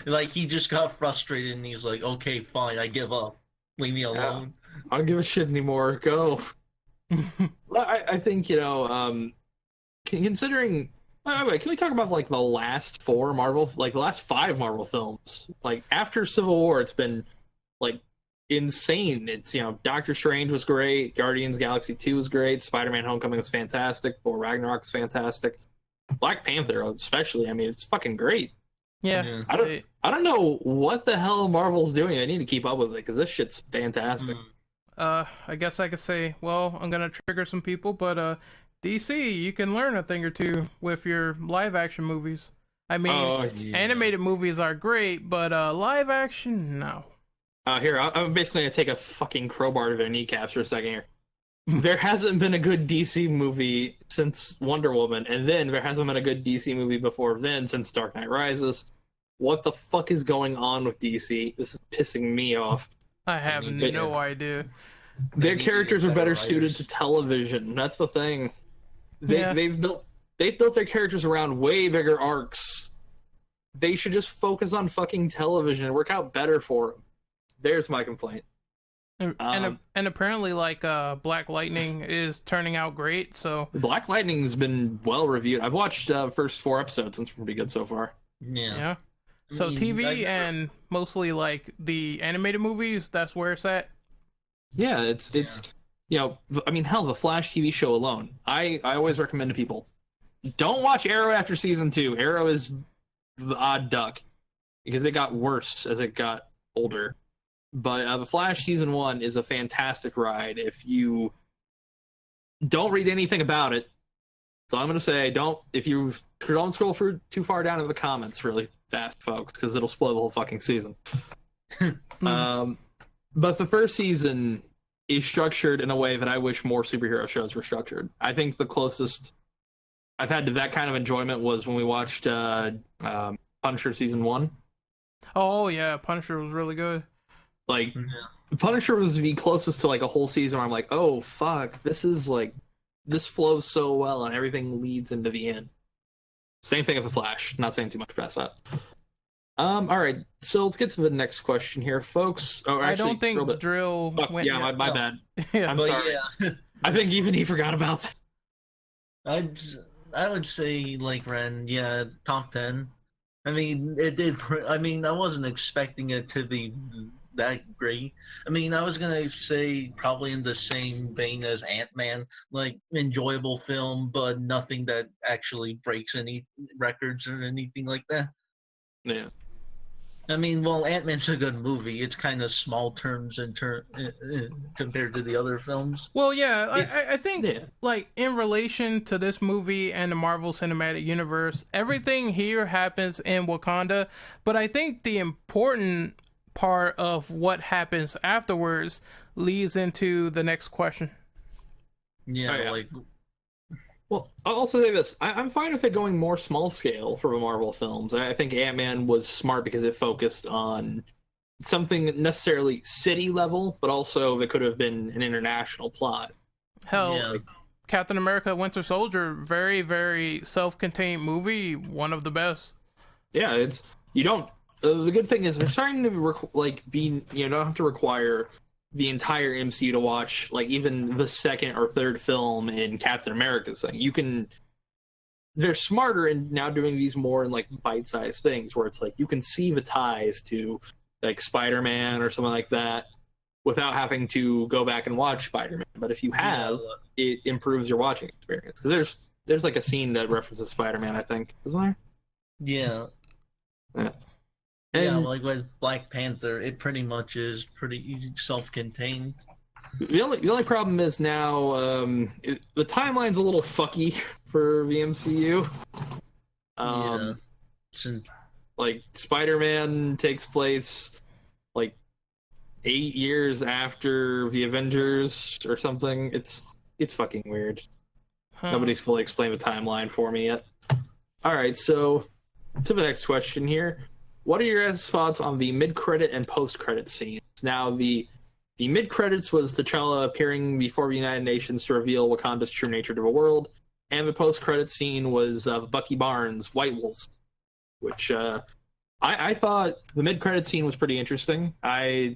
[SPEAKER 3] Like, he just got frustrated and he's like, okay, fine, I give up. Leave me alone.
[SPEAKER 1] I don't give a shit anymore. Go. I think, considering... Wait, can we talk about, like, the last 5 Marvel films? Like, after Civil War, it's been, like, insane. It's, Doctor Strange was great, Guardians Galaxy 2 was great, Spider-Man Homecoming was fantastic, Thor Ragnarok was fantastic, Black Panther especially, I mean, it's fucking great.
[SPEAKER 2] Yeah.
[SPEAKER 1] I don't know what the hell Marvel's doing. I need to keep up with it because this shit's fantastic.
[SPEAKER 2] I guess I could say, well, I'm gonna trigger some people, but DC, you can learn a thing or two with your live action movies. I mean, animated movies are great, but live action, no.
[SPEAKER 1] Here, I'm basically gonna take a fucking crowbar to their kneecaps for a second here. there hasn't been a good DC movie since Wonder Woman, and then there hasn't been a good DC movie before then since Dark Knight Rises. What the fuck is going on with DC? This is pissing me off.
[SPEAKER 2] I have no idea.
[SPEAKER 1] Their characters are better suited to television. That's the thing. They've built their characters around way bigger arcs. They should just focus on fucking television and work out better for them. There's my complaint.
[SPEAKER 2] And apparently, like, Black Lightning is turning out great. So
[SPEAKER 1] Black Lightning's been well reviewed. I've watched first 4 episodes and it's pretty good so far.
[SPEAKER 2] Yeah. So TV and mostly like the animated movies, that's where it's at.
[SPEAKER 1] Yeah, it's you know, I mean, hell, the Flash TV show alone. I always recommend to people, don't watch Arrow after season 2. Arrow is the odd duck because it got worse as it got older. But the Flash season 1 is a fantastic ride. If you don't read anything about it, so I'm gonna say don't scroll through too far down in the comments really fast, folks, because it'll spoil the whole fucking season. But the first season is structured in a way that I wish more superhero shows were structured. I think the closest I've had to that kind of enjoyment was when we watched Punisher season 1.
[SPEAKER 2] Oh yeah, Punisher was really good.
[SPEAKER 1] Like, Punisher was the closest to like a whole season where I'm like, oh fuck, this flows so well and everything leads into the end. Same thing with the Flash. Not saying too much past that. All right, so let's get to the next question here, folks. Oh, actually,
[SPEAKER 2] I don't think Drill went.
[SPEAKER 1] Yeah, my bad.
[SPEAKER 2] Yeah.
[SPEAKER 1] I'm sorry.
[SPEAKER 3] Yeah.
[SPEAKER 1] I think even he forgot about that.
[SPEAKER 3] I would say, like Ren, yeah, top 10. I mean, it did. I mean, I wasn't expecting it to be that great. I mean, I was gonna say probably in the same vein as Ant-Man, like enjoyable film, but nothing that actually breaks any records or anything like that.
[SPEAKER 1] Yeah.
[SPEAKER 3] I mean, well, Ant-Man's a good movie. It's kind of small terms compared to the other films.
[SPEAKER 2] Well, yeah, I think, like, in relation to this movie and the Marvel Cinematic Universe, everything here happens in Wakanda, but I think the important part of what happens afterwards leads into the next question.
[SPEAKER 3] Yeah,
[SPEAKER 1] Well, I'll also say this. I'm fine with it going more small scale for the Marvel films. I think Ant-Man was smart because it focused on something necessarily city level, but also that could have been an international plot.
[SPEAKER 2] Hell, Captain America Winter Soldier, very, very self-contained movie, one of the best.
[SPEAKER 1] Yeah, the good thing is they're starting to don't have to require the entire MCU to watch, like, even the second or third film in Captain America's thing. They're smarter in now doing these more in, like, bite-sized things where it's like you can see the ties to, like, Spider-Man or something like that without having to go back and watch Spider-Man. But if you have, it improves your watching experience. Because there's like a scene that references Spider-Man, I think. Isn't there?
[SPEAKER 3] Yeah.
[SPEAKER 1] And
[SPEAKER 3] like with Black Panther, it pretty much is pretty easy, self-contained.
[SPEAKER 1] The only problem is now the timeline's a little fucky for the MCU. Like, Spider-Man takes place like 8 years after the Avengers or something. It's fucking weird. Nobody's fully explained the timeline for me yet. All right, so to the next question here. What are your guys' thoughts on the mid-credit and post-credit scenes? Now, the mid-credits was T'Challa appearing before the United Nations to reveal Wakanda's true nature to the world, and the post-credit scene was Bucky Barnes' White Wolves, which I thought the mid-credit scene was pretty interesting. I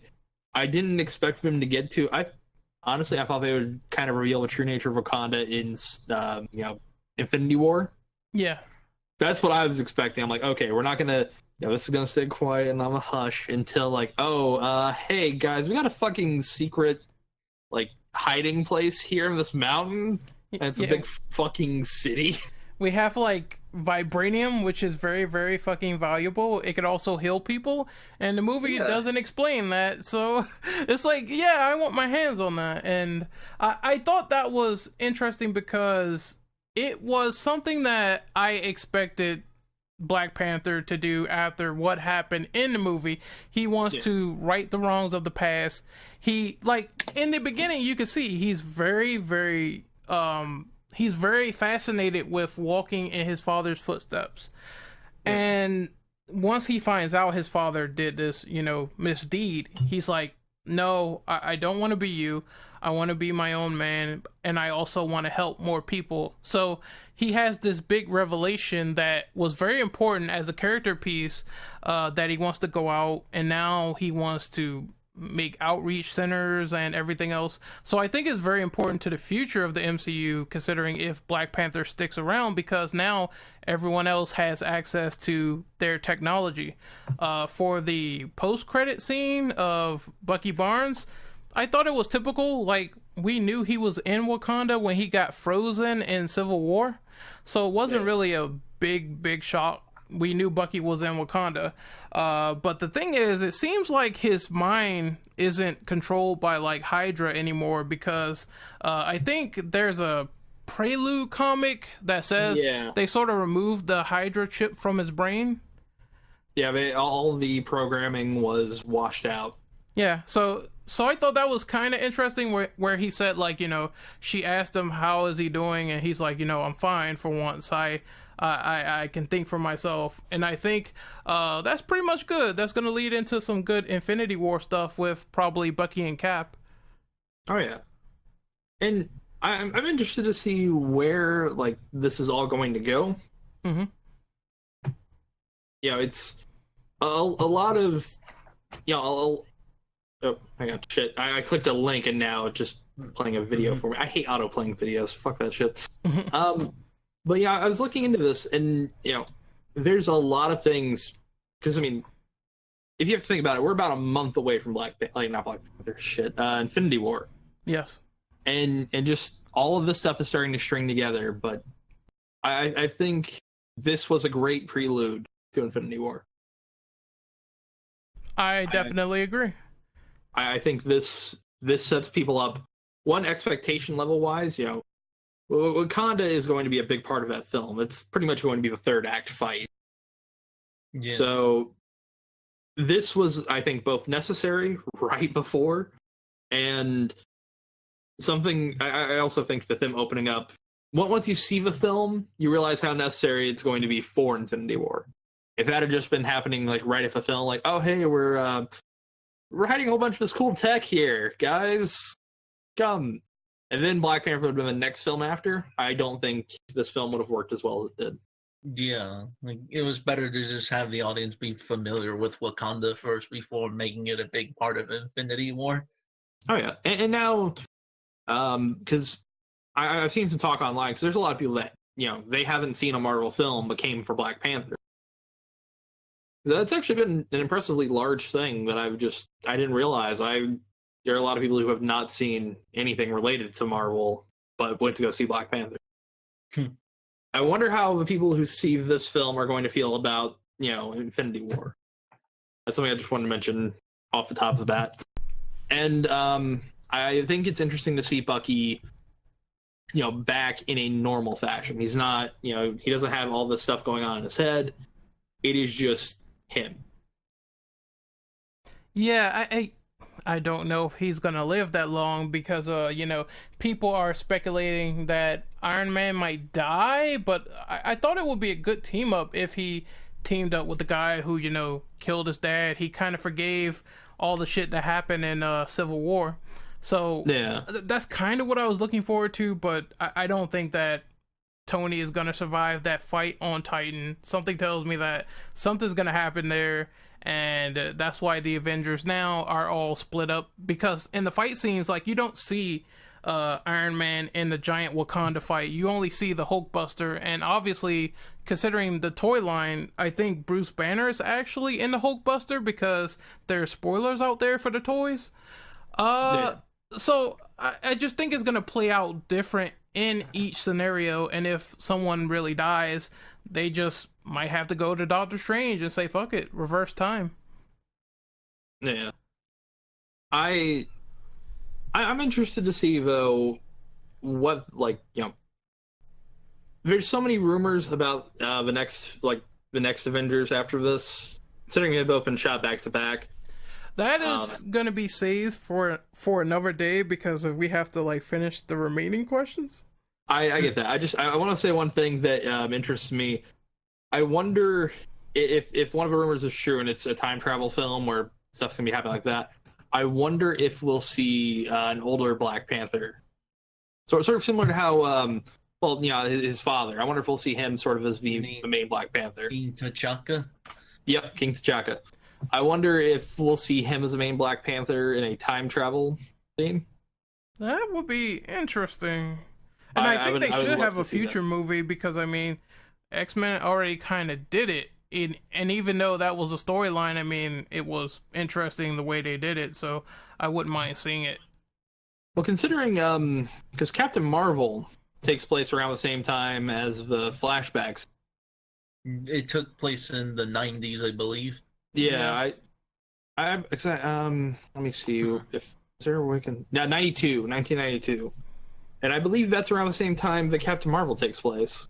[SPEAKER 1] didn't expect them to get to. Honestly, I thought they would kind of reveal the true nature of Wakanda in Infinity War.
[SPEAKER 2] Yeah,
[SPEAKER 1] that's what I was expecting. I'm like, okay, we're not gonna. This is gonna stay quiet and I'm a hush until, like, hey guys, we got a fucking secret, like, hiding place here in this mountain, and it's a big fucking city.
[SPEAKER 2] We have, like, vibranium, which is very, very fucking valuable. It could also heal people, and the movie doesn't explain that, so it's like, yeah, I want my hands on that. And I thought that was interesting because it was something that I expected Black Panther to do after what happened in the movie. He wants to right the wrongs of the past. He, like, in the beginning you can see he's very fascinated with walking in his father's footsteps. And once he finds out his father did this, misdeed, he's like, no, I don't want to be you. I want to be my own man, and I also want to help more people. So he has this big revelation that was very important as a character piece, that he wants to go out, and now he wants to make outreach centers and everything else. So I think it's very important to the future of the MCU, considering if Black Panther sticks around, because now everyone else has access to their technology. For the post-credit scene of Bucky Barnes, I thought it was typical. Like, we knew he was in Wakanda when he got frozen in Civil War, so it wasn't really a big shock. We knew Bucky was in Wakanda. But the thing is, it seems like his mind isn't controlled by, like, Hydra anymore, because I think there's a Prelude comic that says they sort of removed the Hydra chip from his brain.
[SPEAKER 1] Yeah, all the programming was washed out.
[SPEAKER 2] Yeah, so I thought that was kind of interesting, where he said, like, she asked him how is he doing, and he's like, I'm fine for once. I can think for myself, and I think that's pretty much good. That's going to lead into some good Infinity War stuff with probably Bucky and Cap.
[SPEAKER 1] Oh yeah, and I'm interested to see where, like, this is all going to go.
[SPEAKER 2] Mm-hmm.
[SPEAKER 1] It's a lot of oh, hang on, shit! I clicked a link and now it's just playing a video for me. I hate auto playing videos. Fuck that shit. But yeah, I was looking into this, and there's a lot of things, because I mean, if you have to think about it, we're about a month away from Infinity War.
[SPEAKER 2] Yes.
[SPEAKER 1] And just all of this stuff is starting to string together, but I think this was a great prelude to Infinity War.
[SPEAKER 2] I definitely agree.
[SPEAKER 1] I think this sets people up, one, expectation level wise. Wakanda is going to be a big part of that film. It's pretty much going to be the third act fight. Yeah. So this was, I think, both necessary right before, and something I also think that them opening up, once you see the film, you realize how necessary it's going to be for Infinity War. If that had just been happening, like, right after the film, like, oh hey, we're hiding a whole bunch of this cool tech here, guys, come. And then Black Panther would have been the next film after, I don't think this film would have worked as well as it did.
[SPEAKER 3] Yeah, like, it was better to just have the audience be familiar with Wakanda first before making it a big part of Infinity War.
[SPEAKER 1] Oh yeah, and now, because I've seen some talk online, because there's a lot of people that, they haven't seen a Marvel film but came for Black Panther. That's actually been an impressively large thing that I didn't realize. There are a lot of people who have not seen anything related to Marvel, but went to go see Black Panther. I wonder how the people who see this film are going to feel about, Infinity War. That's something I just wanted to mention off the top of that. And I think it's interesting to see Bucky, back in a normal fashion. He's not, he doesn't have all this stuff going on in his head. It is just him.
[SPEAKER 2] Yeah, I don't know if he's gonna live that long, because people are speculating that Iron Man might die, but I thought it would be a good team up if he teamed up with the guy who killed his dad. He kind of forgave all the shit that happened in Civil War, so yeah, that's kind of what I was looking forward to. But I don't think that Tony is gonna survive that fight on Titan. Something tells me that something's gonna happen there. And that's why the Avengers now are all split up, because in the fight scenes, like, you don't see Iron Man in the giant Wakanda fight. You only see the Hulkbuster, and obviously, considering the toy line, I think Bruce Banner is actually in the Hulkbuster, because there's spoilers out there for the toys. So I just think it's gonna play out different in each scenario, and if someone really dies, they just might have to go to Doctor Strange and say, fuck it, reverse time.
[SPEAKER 1] Yeah. I'm interested to see, though, what, like, there's so many rumors about the next, like, the next Avengers after this, considering they've both been shot back to back.
[SPEAKER 2] That is gonna be saved for another day because we have to like finish the remaining questions.
[SPEAKER 1] I get that. I want to say one thing that interests me. I wonder if one of the rumors is true and it's a time travel film where stuff's gonna be happening like that. I wonder if we'll see an older Black Panther. So it's sort of similar to how, his father. I wonder if we'll see him sort of as the main Black Panther.
[SPEAKER 3] King T'Chaka?
[SPEAKER 1] Yep, King T'Chaka. I wonder if we'll see him as the main Black Panther in a time travel theme.
[SPEAKER 2] That would be interesting. And I think they should have a future movie because, I mean, X-Men already kind of did it. And even though that was a storyline, I mean, it was interesting the way they did it, so I wouldn't mind seeing it.
[SPEAKER 1] Well, considering, because Captain Marvel takes place around the same time as the flashbacks.
[SPEAKER 3] It took place in the 90s, I believe.
[SPEAKER 1] Yeah, let me see if is there a way we can. Yeah, 1992, and I believe that's around the same time that Captain Marvel takes place.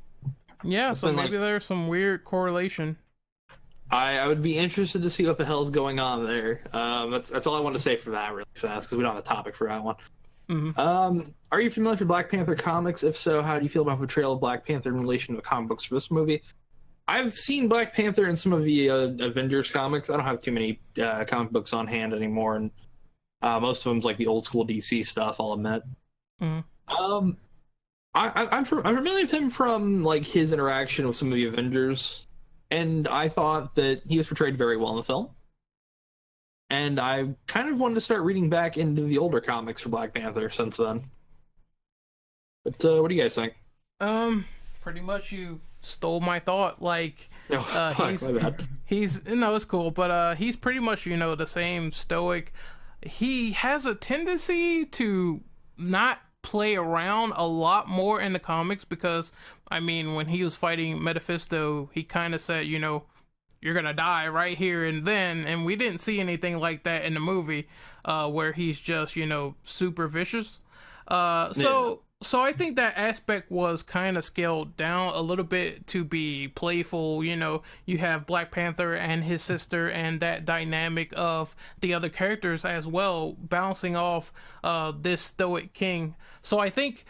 [SPEAKER 2] Yeah, so maybe there's some weird correlation.
[SPEAKER 1] I would be interested to see what the hell is going on there. That's all I want to say for that really fast because we don't have a topic for that one.
[SPEAKER 2] Mm-hmm.
[SPEAKER 1] Are you familiar with Black Panther comics? If so, how do you feel about the portrayal of Black Panther in relation to the comic books for this movie? I've seen Black Panther in some of the Avengers comics. I don't have too many comic books on hand anymore, and most of them's like the old school DC stuff, I'll admit.
[SPEAKER 2] Mm-hmm.
[SPEAKER 1] I'm familiar with him from like his interaction with some of the Avengers, and I thought that he was portrayed very well in the film. And I kind of wanted to start reading back into the older comics for Black Panther since then. But what do you guys think?
[SPEAKER 2] Pretty much you stole my thought. Like, he's it's cool, but he's pretty much the same stoic. He has a tendency to not play around a lot more in the comics because, I mean, when he was fighting Mephisto, he kind of said, you're gonna die right here and then, and we didn't see anything like that in the movie, where he's just, super vicious. So I think that aspect was kind of scaled down a little bit to be playful. You have Black Panther and his sister and that dynamic of the other characters as well, bouncing off this stoic king. So I think,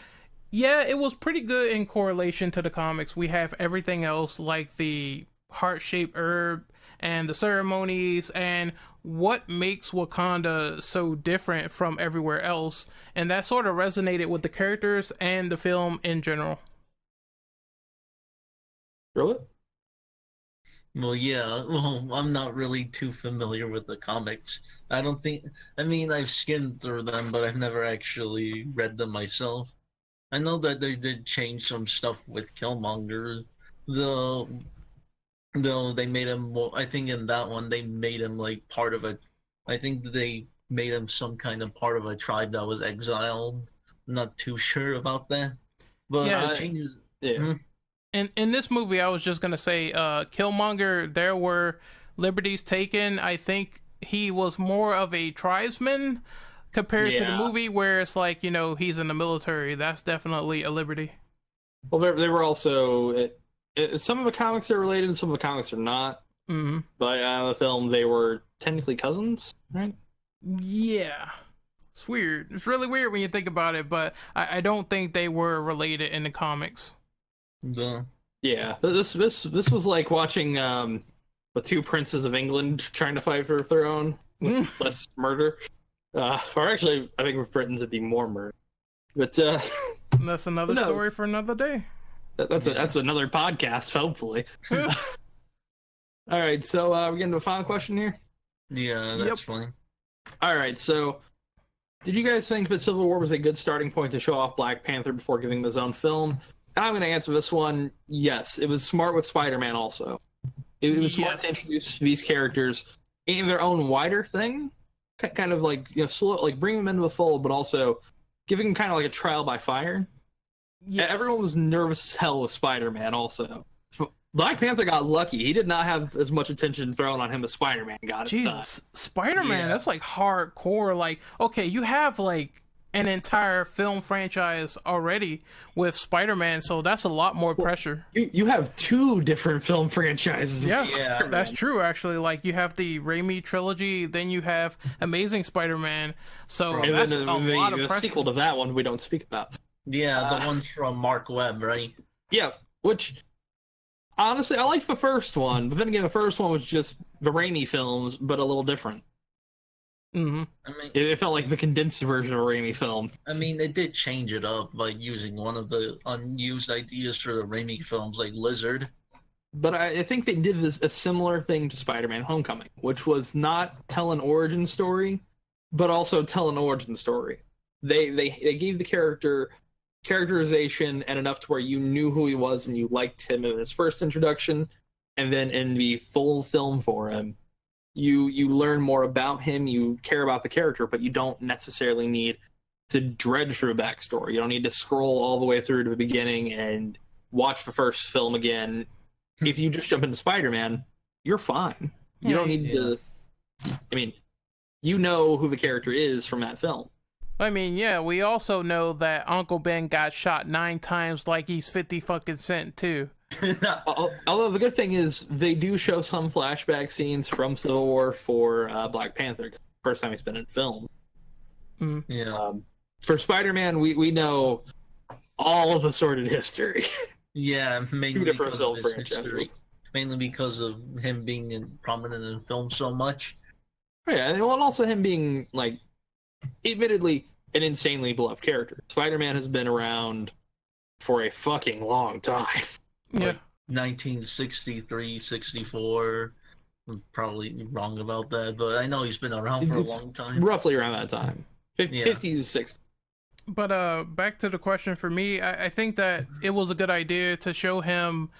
[SPEAKER 2] yeah, it was pretty good in correlation to the comics. We have everything else like the heart-shaped herb and the ceremonies and what makes Wakanda so different from everywhere else, and that sort of resonated with the characters and the film in general.
[SPEAKER 1] Really?
[SPEAKER 3] Well, yeah. Well, I'm not really too familiar with the comics. I mean, I've skimmed through them, but I've never actually read them myself. I know that they did change some stuff with Killmonger, though they made him, I think in that one they made him like part of I think they made him some kind of part of a tribe that was exiled. I'm not too sure about that, but
[SPEAKER 2] yeah,
[SPEAKER 3] the changes.
[SPEAKER 1] Yeah.
[SPEAKER 2] In this movie, I was just gonna say, Killmonger, there were liberties taken. I think he was more of a tribesman compared to the movie, where it's like he's in the military. That's definitely a liberty.
[SPEAKER 1] Well, they were also. Some of the comics are related and some of the comics are not.
[SPEAKER 2] Mm-hmm.
[SPEAKER 1] But the film, they were technically cousins, right?
[SPEAKER 2] Yeah. It's weird. It's really weird when you think about it, but I don't think they were related in the comics.
[SPEAKER 1] Yeah. This was like watching the two princes of England trying to fight for the throne with less murder. Or actually, I think with Britons it'd be more murder. But
[SPEAKER 2] that's another story for another day.
[SPEAKER 1] That's another podcast, hopefully. All right, so we're getting to a final question here.
[SPEAKER 3] Yeah, that's fine.
[SPEAKER 1] All right, so did you guys think that Civil War was a good starting point to show off Black Panther before giving him his own film? I'm going to answer this one. Yes, it was smart with Spider-Man. Also, it was smart to introduce these characters in their own wider thing, kind of like slow, like bring them into the fold, but also giving them kind of like a trial by fire. Yes. Everyone was nervous as hell with Spider-Man also. Black Panther got lucky. He did not have as much attention thrown on him as Spider-Man got.
[SPEAKER 2] Jesus, Spider-Man, that's like hardcore. Like, okay, you have like an entire film franchise already with Spider-Man, so that's a lot more pressure.
[SPEAKER 1] You have 2 different film franchises.
[SPEAKER 2] Yeah,
[SPEAKER 3] Yeah.
[SPEAKER 2] that's true. Actually, like you have the Raimi trilogy, then you have Amazing Spider-Man. So
[SPEAKER 1] And
[SPEAKER 2] that's
[SPEAKER 1] then
[SPEAKER 2] a lot of
[SPEAKER 1] the
[SPEAKER 2] pressure.
[SPEAKER 1] sequel to that one we don't speak about.
[SPEAKER 3] Yeah, the ones from Mark Webb, right?
[SPEAKER 1] Yeah, which honestly I liked the first one, but then again the first one was just the Raimi films, but a little different.
[SPEAKER 2] Mm-hmm.
[SPEAKER 1] It felt like the condensed version of a Raimi film.
[SPEAKER 3] I mean, they did change it up by using one of the unused ideas for the Raimi films, like Lizard.
[SPEAKER 1] But I think they did a similar thing to Spider-Man: Homecoming, which was not tell an origin story, but also tell an origin story. They gave the characterization and enough to where you knew who he was and you liked him in his first introduction, and then in the full film for him, you learn more about him, you care about the character, but you don't necessarily need to dredge through a backstory. You don't need to scroll all the way through to the beginning and watch the first film again. If you just jump into Spider-Man, you're fine. You don't need to. I mean, you know who the character is from that film.
[SPEAKER 2] I mean, yeah, we also know that Uncle Ben got shot 9 times like he's 50 fucking cent too.
[SPEAKER 1] Although the good thing is they do show some flashback scenes from Civil War for Black Panther, first time he's been in film.
[SPEAKER 2] Mm.
[SPEAKER 3] Yeah.
[SPEAKER 1] For Spider-Man, we know all of the sordid history.
[SPEAKER 3] Yeah, mainly
[SPEAKER 1] 2 different
[SPEAKER 3] because
[SPEAKER 1] film
[SPEAKER 3] of his
[SPEAKER 1] franchises.
[SPEAKER 3] history. Mainly because of him being prominent in film so much.
[SPEAKER 1] Oh, yeah, and also him being, like, admittedly, an insanely beloved character. Spider-Man has been around for a fucking long time.
[SPEAKER 2] Yeah.
[SPEAKER 3] Like 1963, 64. I'm probably wrong about that, but I know he's been around for a long time.
[SPEAKER 1] Roughly around that time. 50s to 60s.
[SPEAKER 2] But back to the question for me, I think that it was a good idea to show him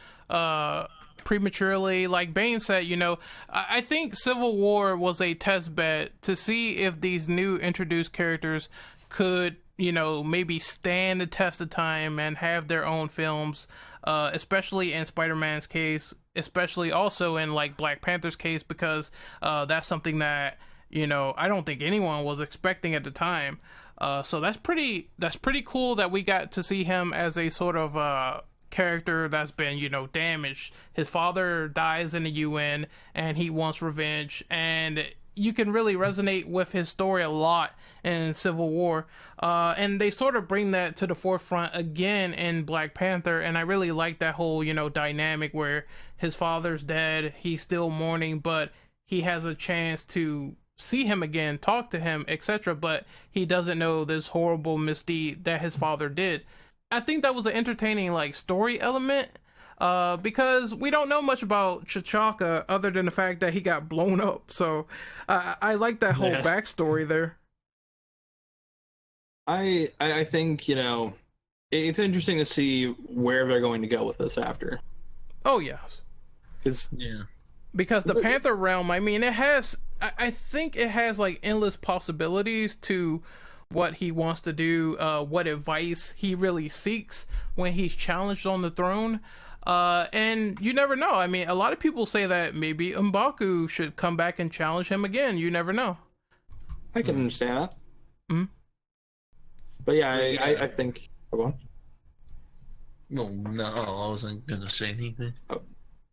[SPEAKER 2] prematurely. Like Bane said, you know, I think Civil War was a test bed to see if these new introduced characters could, you know, maybe stand the test of time and have their own films, especially in Spider-Man's case, especially also in like Black Panther's case, because that's something that, you know, I don't think anyone was expecting at the time. So that's pretty cool that we got to see him as a sort of character that's been, you know, damaged. His father dies in the UN and he wants revenge, and you can really resonate with his story a lot in Civil War. And they sort of bring that to the forefront again in Black Panther, and I really like that whole, you know, dynamic where his father's dead, he's still mourning, but he has a chance to see him again, talk to him, etc., but he doesn't know this horrible misdeed that his father did. I think that was an entertaining like story element, because we don't know much about T'Chaka other than the fact that he got blown up. So I like that whole backstory there.
[SPEAKER 1] I think, you know, it's interesting to see where they're going to go with this after.
[SPEAKER 2] Oh yes, because the Panther realm, I mean, it has, I think it has like endless possibilities to what he wants to do, what advice he really seeks when he's challenged on the throne. And you never know. I mean, a lot of people say that maybe M'Baku should come back and challenge him again. You never know.
[SPEAKER 1] I can understand that.
[SPEAKER 2] Mm-hmm.
[SPEAKER 1] But yeah, I think... Go on.
[SPEAKER 3] No, I wasn't going to say anything.
[SPEAKER 1] I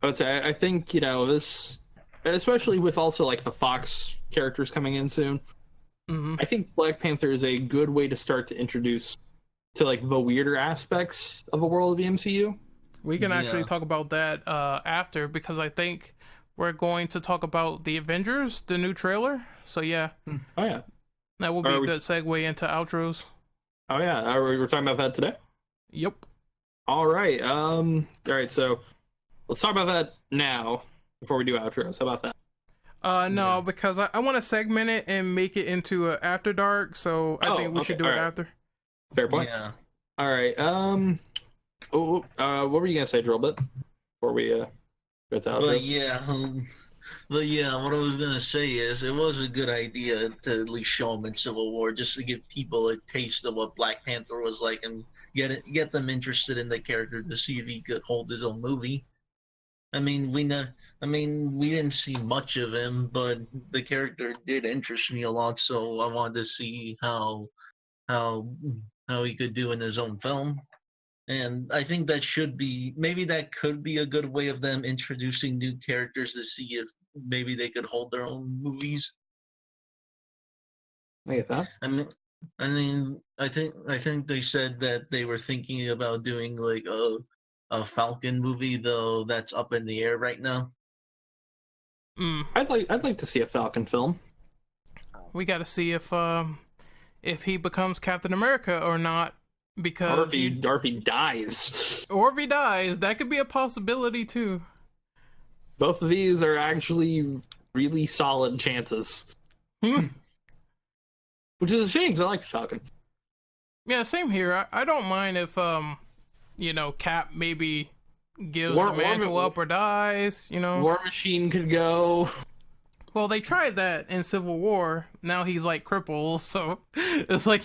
[SPEAKER 1] would say, I think, you know, this... Especially with also, like, the Fox characters coming in soon.
[SPEAKER 2] Mm-hmm.
[SPEAKER 1] I think Black Panther is a good way to start to introduce to, like, the weirder aspects of the world of the MCU.
[SPEAKER 2] We can actually talk about that after, because I think we're going to talk about the Avengers, the new trailer. So yeah.
[SPEAKER 1] Oh yeah.
[SPEAKER 2] That will be a good segue into outros.
[SPEAKER 1] Oh yeah. We're talking about that today?
[SPEAKER 2] Yep.
[SPEAKER 1] All right. So let's talk about that now before we do outros. How about that?
[SPEAKER 2] No, because I want to segment it and make it into a After Dark, so I think we should do it after.
[SPEAKER 1] Fair point.
[SPEAKER 3] Yeah.
[SPEAKER 1] All right. What were you gonna say, Drillbit? Before we go to outros?
[SPEAKER 3] But yeah, what I was gonna say is it was a good idea to at least show them in Civil War, just to give people a taste of what Black Panther was like and get them interested in the character to see if he could hold his own movie. I mean, we didn't see much of him, but the character did interest me a lot, so I wanted to see how how how he could do in his own film. And I think that should be maybe that could be a good way of them introducing new characters to see if maybe they could hold their own movies.
[SPEAKER 1] I get that.
[SPEAKER 3] I think they said that they were thinking about doing like a Falcon movie, though that's up in the air right now.
[SPEAKER 1] I'd like to see a Falcon film.
[SPEAKER 2] We got to see if he becomes Captain America or not, because
[SPEAKER 1] Or if he dies.
[SPEAKER 2] or if he dies, that could be a possibility too.
[SPEAKER 1] Both of these are actually really solid chances. Which is a shame because I like the Falcon.
[SPEAKER 2] Yeah, same here. I don't mind if Cap maybe gives the mantle up or dies.
[SPEAKER 1] War Machine could go.
[SPEAKER 2] Well, they tried that in Civil War. Now he's like crippled, so it's like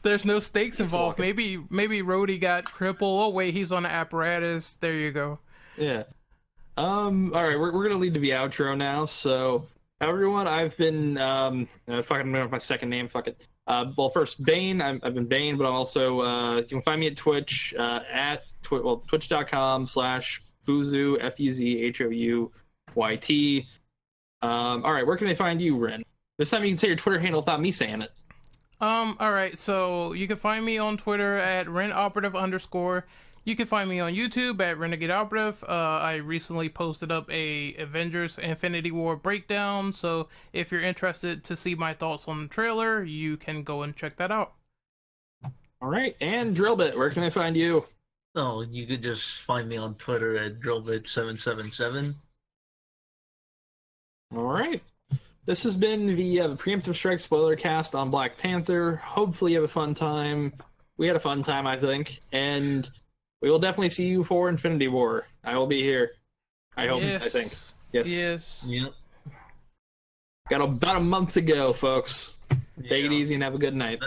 [SPEAKER 2] there's no stakes involved. Maybe Rhodey got crippled. Oh wait, he's on the apparatus. There you go.
[SPEAKER 1] Yeah. All right, we're gonna lead to the outro now. So everyone, I've been fucking my second name. Fuck it. Well, first Bane. I've been Bane, but I'm also you can find me at Twitch at twitch.com/Fuzu FUZHOUYT. All right, where can they find you, Ren? This time you can say your Twitter handle without me saying it.
[SPEAKER 2] All right, so you can find me on Twitter at RenOperative_. You can find me on YouTube at Renegade Operative. I recently posted up a Avengers Infinity War breakdown, so if you're interested to see my thoughts on the trailer, you can go and check that out.
[SPEAKER 1] All right, and Drillbit, where can I find you?
[SPEAKER 3] Oh, you could just find me on Twitter at Drillbit777.
[SPEAKER 1] All right. This has been the Preemptive Strike Spoilercast on Black Panther. Hopefully you have a fun time. We had a fun time, I think. And we will definitely see you for Infinity War. I will be here. I hope.
[SPEAKER 2] Yes.
[SPEAKER 1] I think.
[SPEAKER 2] Yes.
[SPEAKER 3] Yep.
[SPEAKER 1] Got about a month to go, folks. Take it
[SPEAKER 3] Yeah.
[SPEAKER 1] easy and have a good night.